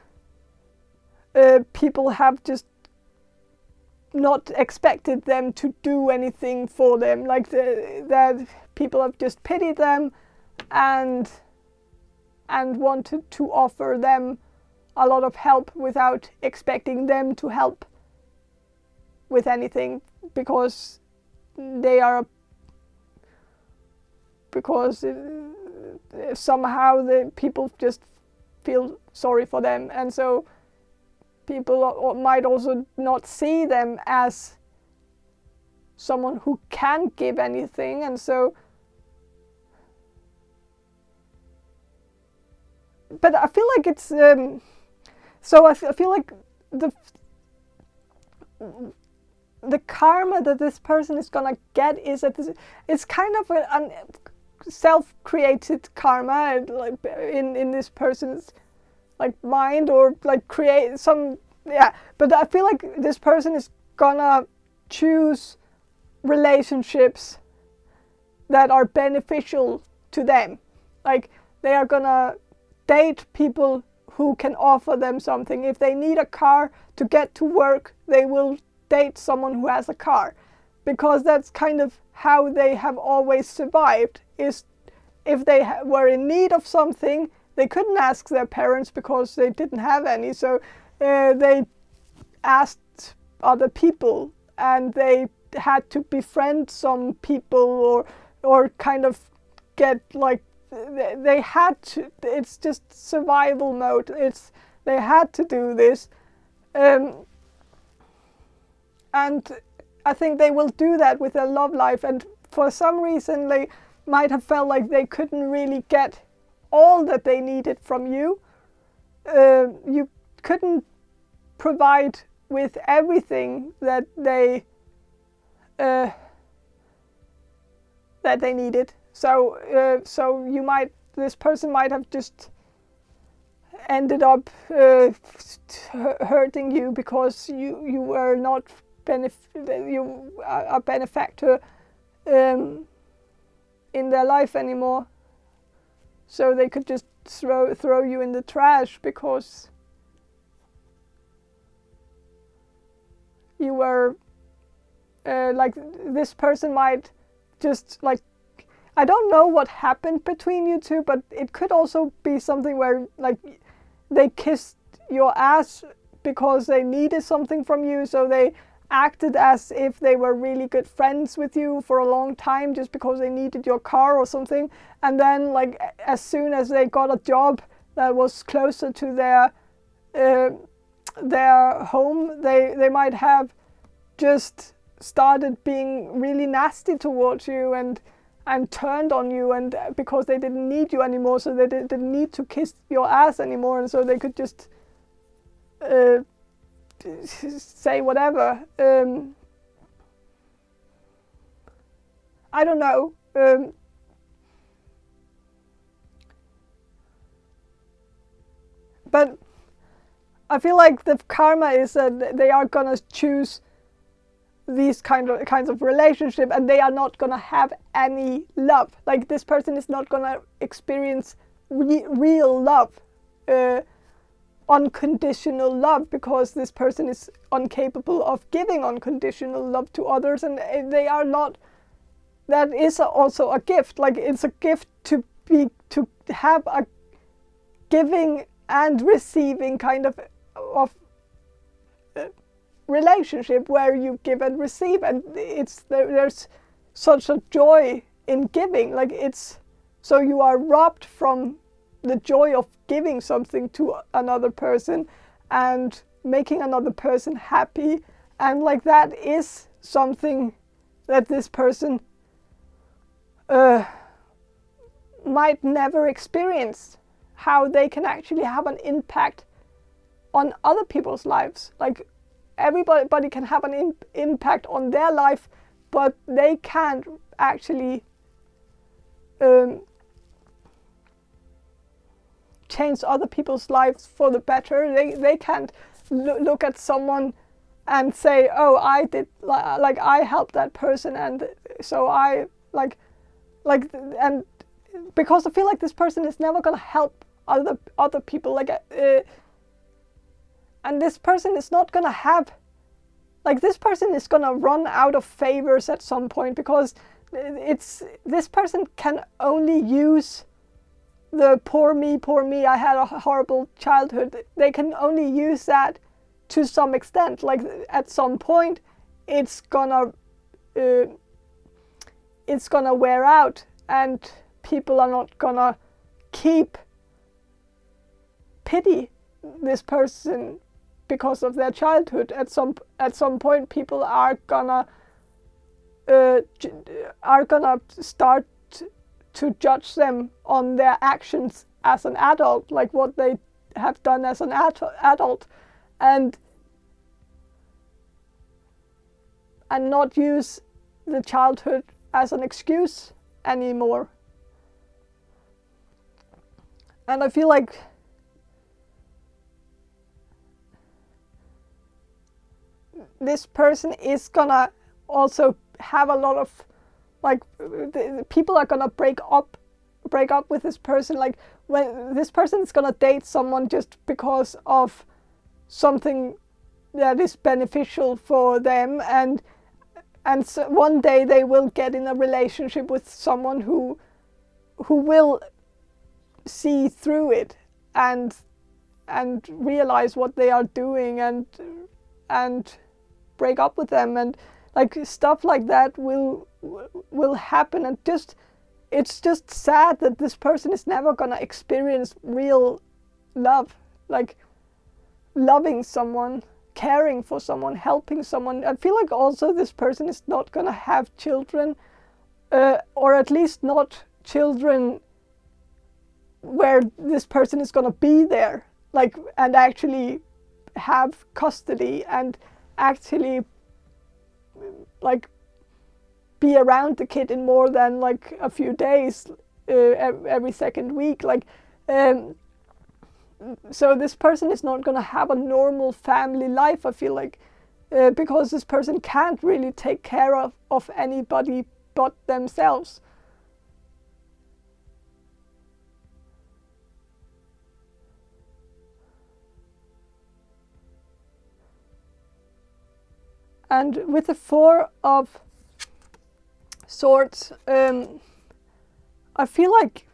people have just not expected them to do anything for them. Like that people have just pitied them and wanted to offer them a lot of help without expecting them to help with anything, because somehow the people just feel sorry for them. And so people or might also not see them as someone who can give anything, and so. But I feel like it's so I feel like the karma that this person is gonna get is that it's kind of a self-created karma, like in this person's like mind, or like create some, yeah. But I feel like this person is gonna choose relationships that are beneficial to them. Like they are gonna date people who can offer them something. If they need a car to get to work, they will date someone who has a car, because that's kind of how they have always survived. Is if they were in need of something, they couldn't ask their parents because they didn't have any, so they asked other people, and they had to befriend some people, or kind of get like, they had to. It's just survival mode. They had to do this, and I think they will do that with their love life. And for some reason, they might have felt like they couldn't really get all that they needed from you. You couldn't provide with everything that they needed. So this person might have just ended up hurting you because you were not a benefactor in their life anymore. So they could just throw you in the trash because you were like, this person might just like, I don't know what happened between you two, but it could also be something where like they kissed your ass because they needed something from you, so they acted as if they were really good friends with you for a long time just because they needed your car or something. And then like as soon as they got a job that was closer to their home, they might have just started being really nasty towards you and turned on you, and because they didn't need you anymore, so they didn't need to kiss your ass anymore, and so they could just say whatever. I don't know. But I feel like the karma is that they are gonna choose these kinds of relationship, and they are not gonna have any love. Like this person is not gonna experience real love, unconditional love, because this person is incapable of giving unconditional love to others, and they are not. That is also a gift. Like it's a gift to have a giving and receiving kind of relationship where you give and receive, and there's such a joy in giving. Like it's, so you are robbed from the joy of giving something to another person and making another person happy, and like that is something that this person might never experience, how they can actually have an impact on other people's lives. Like everybody can have an impact on their life, but they can't actually change other people's lives for the better. They can't look at someone and say, oh, I did, like I helped that person, and so I like and because I feel like this person is never gonna help other people, like and this person is not gonna have, like this person is gonna run out of favors at some point, because this person can only use the poor me, I had a horrible childhood. They can only use that to some extent. Like at some point it's gonna wear out, and people are not gonna keep pity this person because of their childhood. At some point, people are gonna start to judge them on their actions as an adult, like what they have done as an adult, and not use the childhood as an excuse anymore. And I feel like this person is gonna also have a lot of, like, people are gonna break up with this person. Like, when this person is gonna date someone just because of something that is beneficial for them, and so one day they will get in a relationship with someone who will see through it and realize what they are doing and break up with them, and like stuff like that will happen. And it's just sad that this person is never gonna experience real love, like loving someone, caring for someone, helping someone. I feel like also this person is not gonna have children, or at least not children where this person is gonna be there, like, and actually have custody and actually like be around the kid in more than like a few days, every second week, like, so this person is not going to have a normal family life, I feel like, because this person can't really take care of anybody but themselves. And with the Four of Swords, I feel like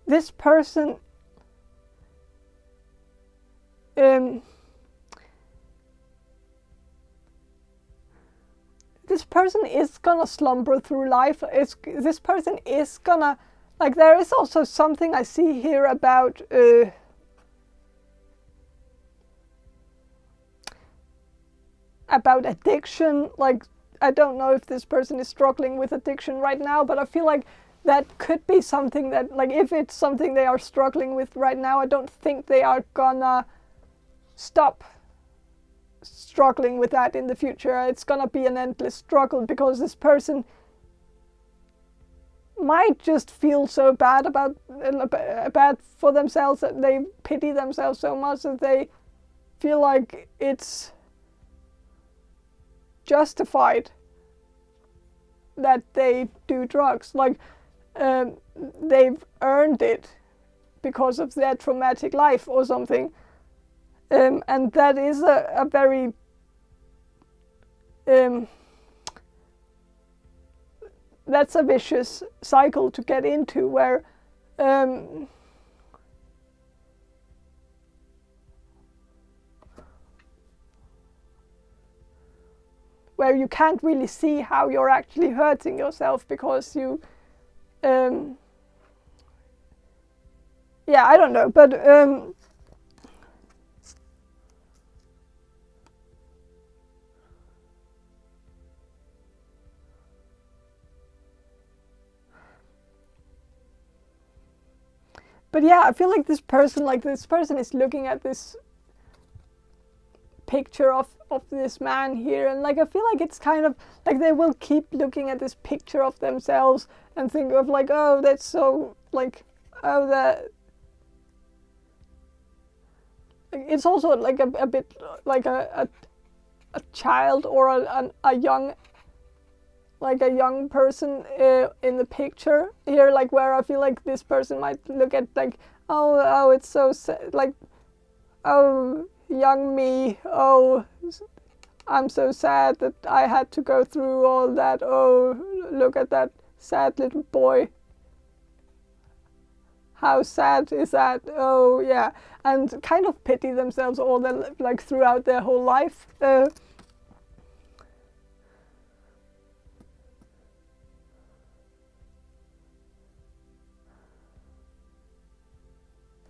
this person is gonna slumber through life. This person is gonna, like, there is also something I see here about addiction. Like, I don't know if this person is struggling with addiction right now, but I feel like that could be something that, like, if it's something they are struggling with right now, I don't think they are gonna stop struggling with that in the future. It's gonna be an endless struggle, because this person might just feel so bad for themselves, that they pity themselves so much that they feel like it's justified that they do drugs. Like, they've earned it because of their traumatic life or something. And that is a very that's a vicious cycle to get into, where you can't really see how you're actually hurting yourself, because you yeah, I don't know, but yeah, I feel like this person is looking at this picture of this man here, and like, I feel like it's kind of like they will keep looking at this picture of themselves and think of like, oh, that's so, like, oh, that it's also like a bit like a child or a young, like a young person in the picture here, like, where I feel like this person might look at like, oh, it's so sad, like, oh, young me, oh, I'm so sad that I had to go through all that, oh, look at that sad little boy, how sad is that, oh yeah, and kind of pity themselves all the, like, throughout their whole life.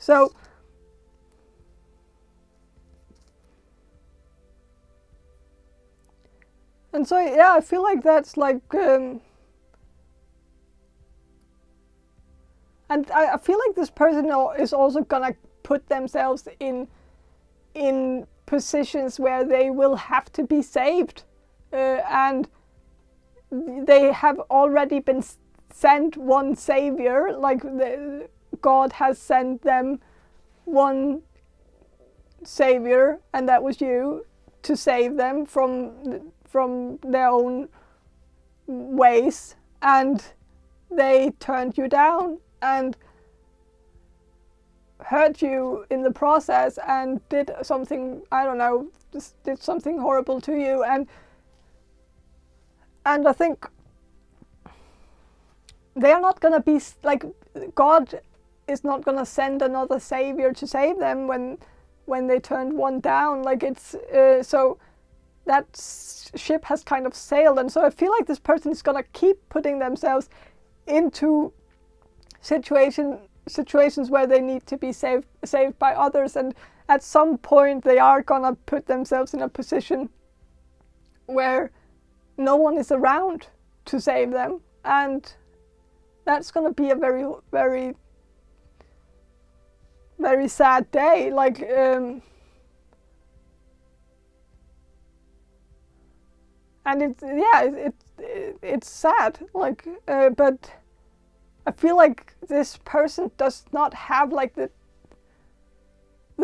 So and so yeah, I feel like that's like and I feel like this person is also gonna put themselves in positions where they will have to be saved, and they have already been sent one savior, like God has sent them one savior, and that was you, to save them from their own ways, and they turned you down and hurt you in the process and did something, I don't know, just did something horrible to you, and I think they are not gonna be like, God is not gonna send another savior to save them when they turned one down. Like it's so that ship has kind of sailed, and so I feel like this person is gonna keep putting themselves into situations where they need to be saved by others, and at some point they are gonna put themselves in a position where no one is around to save them, and that's gonna be a very, very, very sad day. Like and it's sad. Like but I feel like this person does not have like the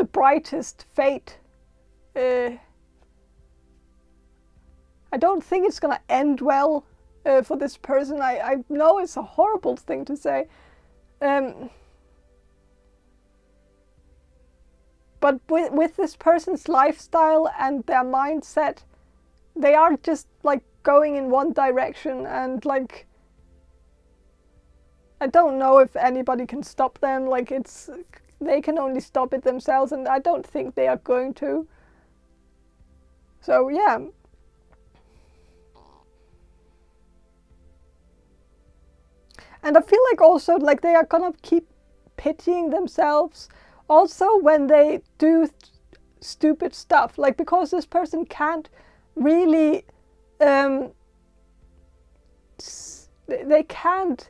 brightest fate. I don't think it's gonna end well for this person. I know it's a horrible thing to say, but with this person's lifestyle and their mindset, they are just like going in one direction, and like I don't know if anybody can stop them. Like they can only stop it themselves, and I don't think they are going to. So yeah. And I feel like also like they are gonna keep pitying themselves also when they do stupid stuff. Like because this person can't really they can't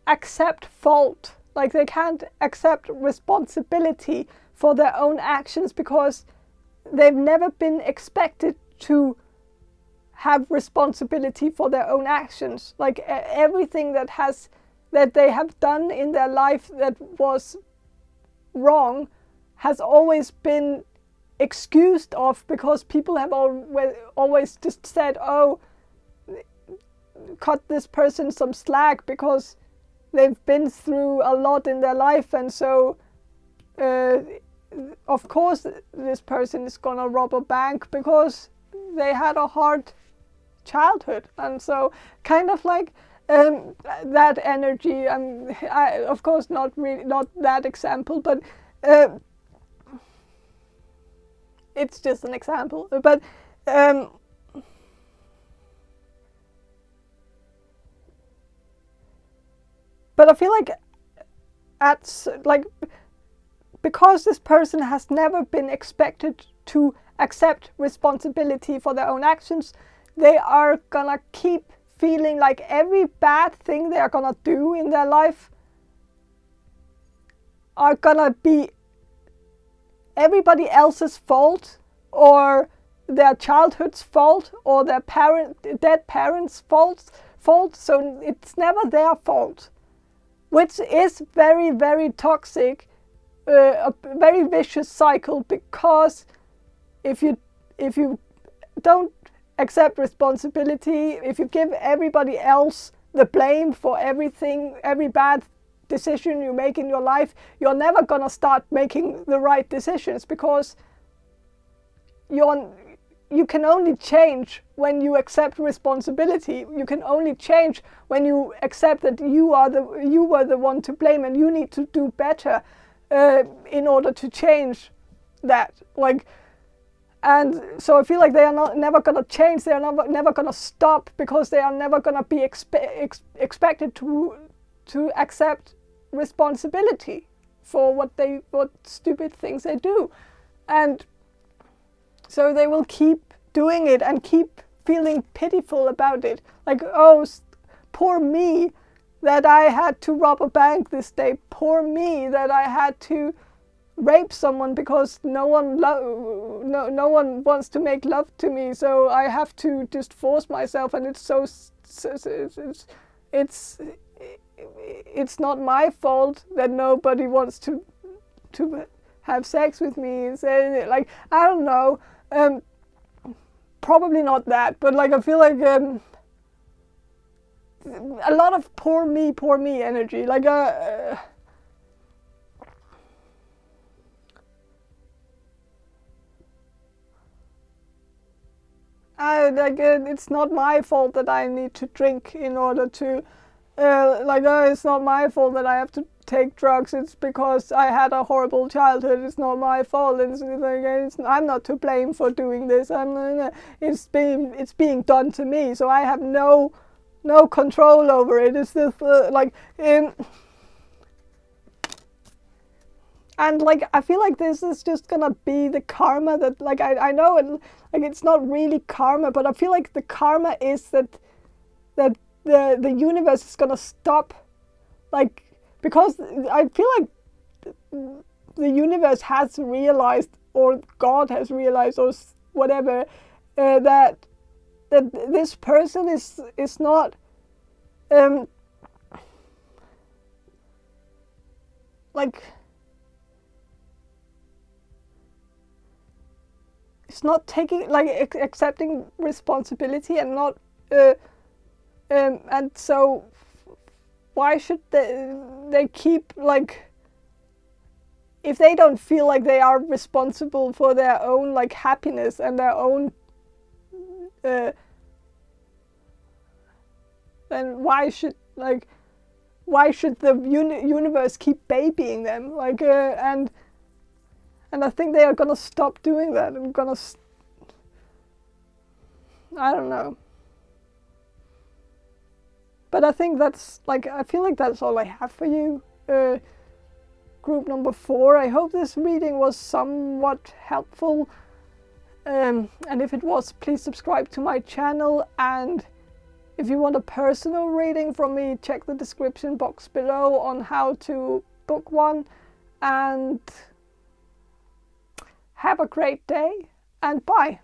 accept fault. Like they can't accept responsibility for their own actions because they've never been expected to have responsibility for their own actions. Like everything that they have done in their life that was wrong has always been excused of, because people have always just said, oh, cut this person some slack because they've been through a lot in their life, and so of course this person is gonna rob a bank because they had a hard childhood. And so kind of like that energy, of course not that example, but it's just an example, but I feel like because this person has never been expected to accept responsibility for their own actions, they are gonna keep feeling like every bad thing they are gonna do in their life are gonna be everybody else's fault, or their childhood's fault, or their dead parents' fault. So it's never their fault, which is very, very toxic, a very vicious cycle. Because if you don't accept responsibility, if you give everybody else the blame for everything, every bad decision you make in your life, you're never gonna start making the right decisions, because you can only change when you accept responsibility. You can only change when you accept that you were the one to blame, and you need to do better in order to change that. And so I feel like they are never gonna change. They are never gonna stop, because they are never gonna be expected to accept responsibility for what stupid things they do. And so they will keep doing it and keep feeling pitiful about it. Like, oh, poor me that I had to rob a bank this day. Poor me that I had to rape someone because no one wants to make love to me. So I have to just force myself, and it's it's not my fault that nobody wants to have sex with me. So, like, I don't know. Probably not that, but like I feel like a lot of poor me energy. Like it's not my fault that I need to drink in order to it's not my fault that I have to take drugs. It's because I had a horrible childhood. It's not my fault. I'm not to blame for doing this. It's being done to me, so I have no control over it. It's this and like I feel like this is just gonna be the karma that, like, I know it, like, it's not really karma, but I feel like the karma is that the universe is gonna stop, like, because I feel like the universe has realized, or God has realized, or whatever, that this person is not like, it's not taking, like, accepting responsibility, and not and so why should they keep, like, if they don't feel like they are responsible for their own, like, happiness and their own then why should the universe keep babying them, like, and I think they are gonna stop doing that, and I don't know. But I think that's, like, I feel like that's all I have for you, group number 4. I hope this reading was somewhat helpful, and if it was, please subscribe to my channel, and if you want a personal reading from me, check the description box below on how to book one, and have a great day, and bye.